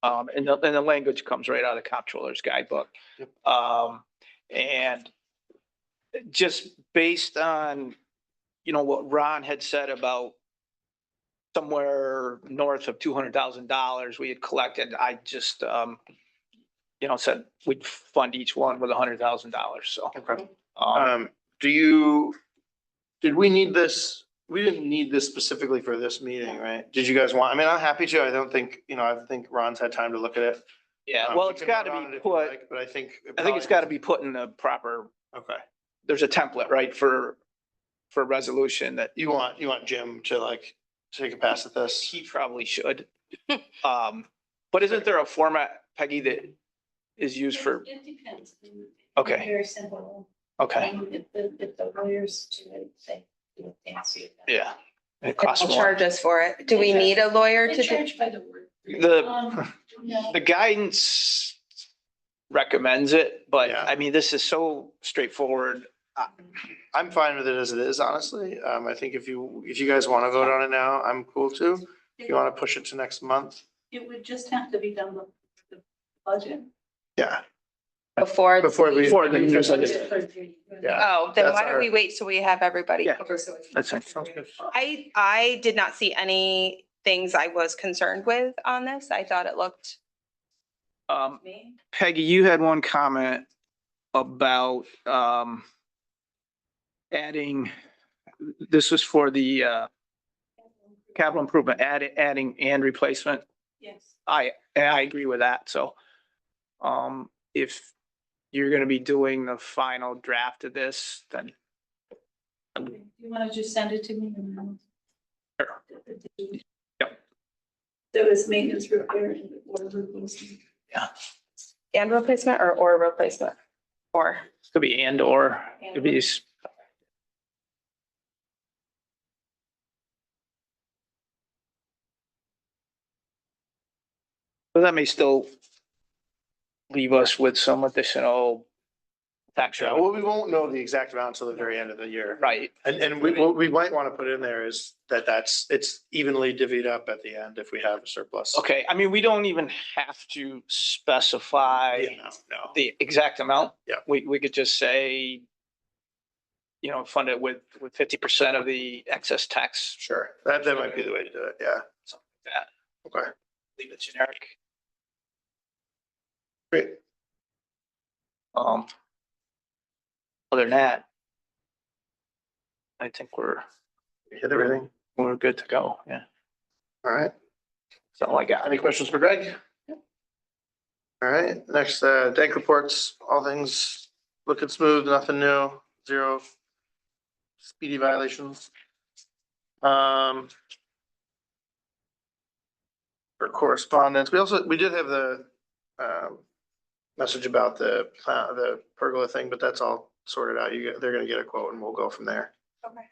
And the language comes right out of the comptroller's guidebook. Yep. And just based on, what Ron had said about somewhere north of $200,000 we had collected, I just, said we'd fund each one with $100,000. So, Okay. um, Did we need this? We didn't need this specifically for this meeting, right? Did you guys want, I mean, I'm happy to. I don't think, I think Ron's had time to look at it. yeah, well, We it's can got vote to on it be if you put, like, But I think. it's got to be put in the proper, Okay. there's a template, right, for resolution that You want Jim to like take a pass at this? he probably should. But isn't there a format, Peggy, that is used for, It depends. Okay. Very simple. okay, If the lawyers do it, they fancy it. yeah. It They'll costs more. charge us for it. Do we need a lawyer They to do? charge by the word. The guidance recommends it, but Yeah. I mean, this is so straightforward. I'm fine with it as it is, honestly. I think if you guys want to vote on it now, I'm cool too. If you want to push it to next month, It would just have to be done with the budget. yeah. Before. Before we. Before the- Yeah. Oh, then That's why don't our- we wait till we have everybody? Yeah. Okay, so That's it. Sounds good. I did not see any things I was concerned with on this. I thought it looked. Me. Peggy, you had one comment about, adding, this was for the, capital improvement, adding and replacement. Yes. I agree with that. So, if you're gonna be doing the final draft of this, then You want to just send it to me? And then- Sure. Yep. There was maintenance repair and water replacement. And replacement or replacement? Or, could be or, could be. But that may still leave us with some additional tax Yeah, revenue. well, we won't know the exact amount until the very end of the year. Right. And what we might want to put in there is it's evenly divvied up at the end if we have a surplus. Okay, I mean, we don't even have to specify Yeah, no. the exact amount. Yeah. We could just say, fund it with 50% of the excess tax, Sure, that might be the way to do it, yeah. something like that. Okay, Leave it generic. great. Other than that, I think Hit everything. we're good to go. Yeah. All right. That's all I got. Any questions for Greg? All right, next, dank reports, all things looking smooth, nothing new, zero speedy violations. For correspondence, we did have the, message about the pergola thing, but that's all sorted out. They're gonna get a quote and we'll go from there. Okay.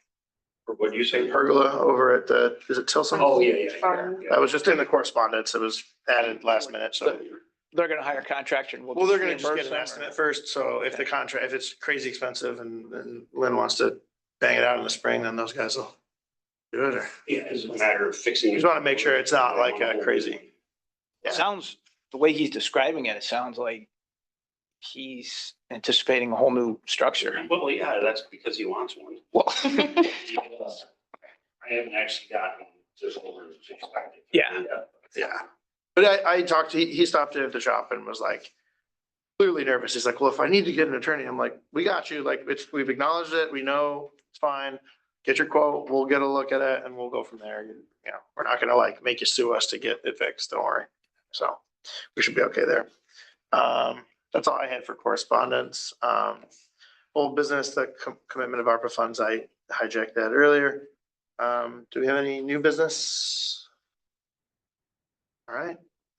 Or what do you say? Pergola over at is it Tilson? Oh, yeah. That was just in the correspondence. It was added last minute, so. They're gonna hire a contractor and Well, they're gonna just reimburse get an them, or- estimate first, so if if it's crazy expensive and Lynn wants to bang it out in the spring, then those guys will do it, or. Yeah, it's a matter of fixing. You just wanna make sure it's not like crazy. Yeah. Sounds, the way he's describing it, it sounds like he's anticipating a whole new structure. Well, yeah, that's because he wants one. Well, I haven't actually gotten just over as expected. Yeah. Yeah, but I talked to, he stopped in at the shop and was like clearly nervous. He's like, well, if I need to get an attorney, I'm like, we got you. Like, we've acknowledged it. We know it's fine. Get your quote. We'll get a look at it and we'll go from there. You know, we're not gonna like make you sue us to get it fixed. Don't worry. So we should be okay there. That's all I had for correspondence. Old business, the commitment of ARPA funds, I hijacked that earlier. Do we have any new business? All right,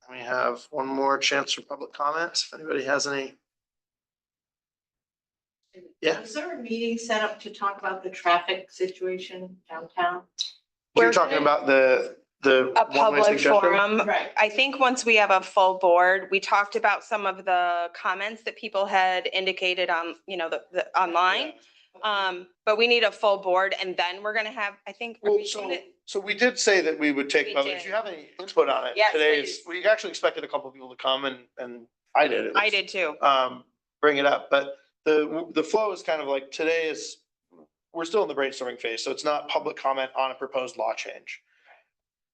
we have one more chance for public comments. If anybody has any. Yeah, Was there a meeting set up to talk about the traffic situation downtown? you're talking about the A one-way public suggestion? forum. Right. I think once we have a full board, we talked about some of the comments that people had indicated on, the online. But we need a full board and then we're gonna have, I think. are Well, we doing it? so we did say that we would take, We public. did. If you have any input on it, Yes, today's, please. we actually expected a couple of people to come and I did at I least. did too. Bring it up, but the flow is kind of like today is, we're still in the brainstorming phase, so it's not public comment on a proposed law change.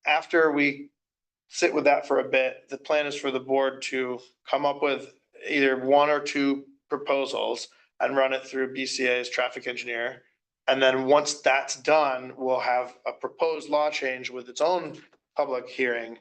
After we sit with that for a bit, the plan is for the board to come up with either one or two proposals and run it through BCA's traffic engineer. And then once that's done, we'll have a proposed law change with its own public hearing.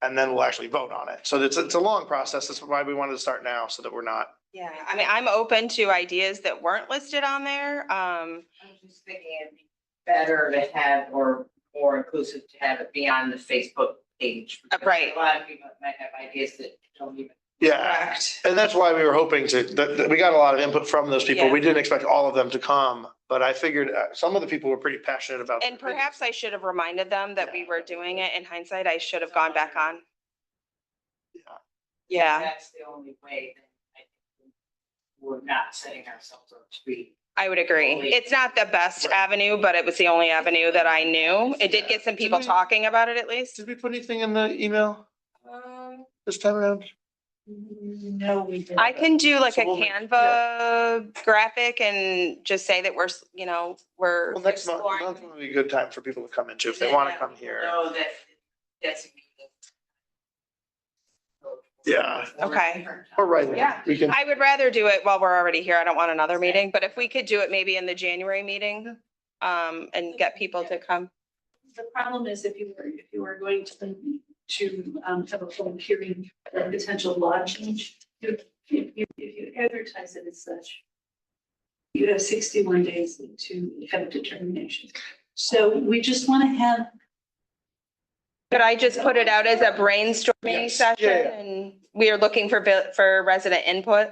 And then we'll actually vote on it. So it's a long process. That's why we wanted to start now, so that we're not. Yeah, I mean, I'm open to ideas that weren't listed on there. I was just thinking it'd be better to have, or more inclusive to have it be on the Facebook page. because Right. A lot of people might have ideas that don't even. Yeah, Correct. and that's why we were hoping that we got a lot of input from those people. Yeah. We didn't expect all of them to come, but I figured some of the people were pretty passionate about. And perhaps I should have reminded them that we were doing it. In hindsight, I should have gone back on. Yeah, That's the only way that I think we're not setting ourselves up to be. I would agree. It's not the best avenue, but it was the only avenue that I knew. It did get some people Did we- talking about it at least. Did we put anything in the email this time around? No, we didn't. I can do like a So we'll make- Canva graphic and just say that we're, we're Well, next month exploring. would be a good time for people to come into if they want to come here. Know that designated. Yeah. Okay. Or right. Yeah. We can, I would rather do it while we're already here. I don't want another meeting, but if we could do it maybe in the January meeting, and get people to come. The problem is if you were going to have a full hearing or potential law change, if you advertise it as such, you have 61 days to have a determination. So we just want to have. Could I just put it out as a brainstorming Yes. session Yeah, yeah. and we are looking for resident input?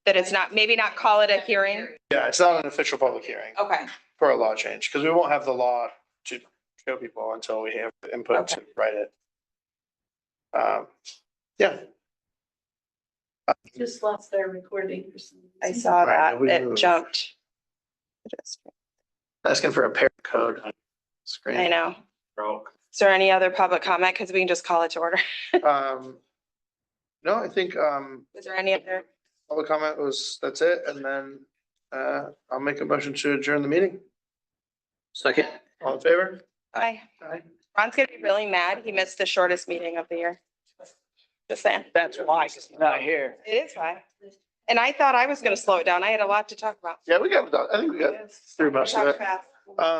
That it's not, maybe not call it a hearing? yeah, it's not an official public hearing Okay. for a law change, because we won't have the law to show people until we have the input to write it. Yeah. Just lost their recording for some reason. I saw Right, that. nobody It moved. jumped. Asking for a pair code on screen. I know. Broke. Is there any other public comment? Because we can just call it to order. No, I think, Is there any other? public comment that's it, and then, I'll make a motion to adjourn the meeting. Second. All in favor? Aye. Aye. Ron's gonna be really mad. He missed the shortest meeting of the year. Just saying. That's why, 'cause he's not here. It is why. And I thought I was gonna slow it down. I had a lot to talk about. Yeah, we got it done. I think we got through most of Talk it. fast.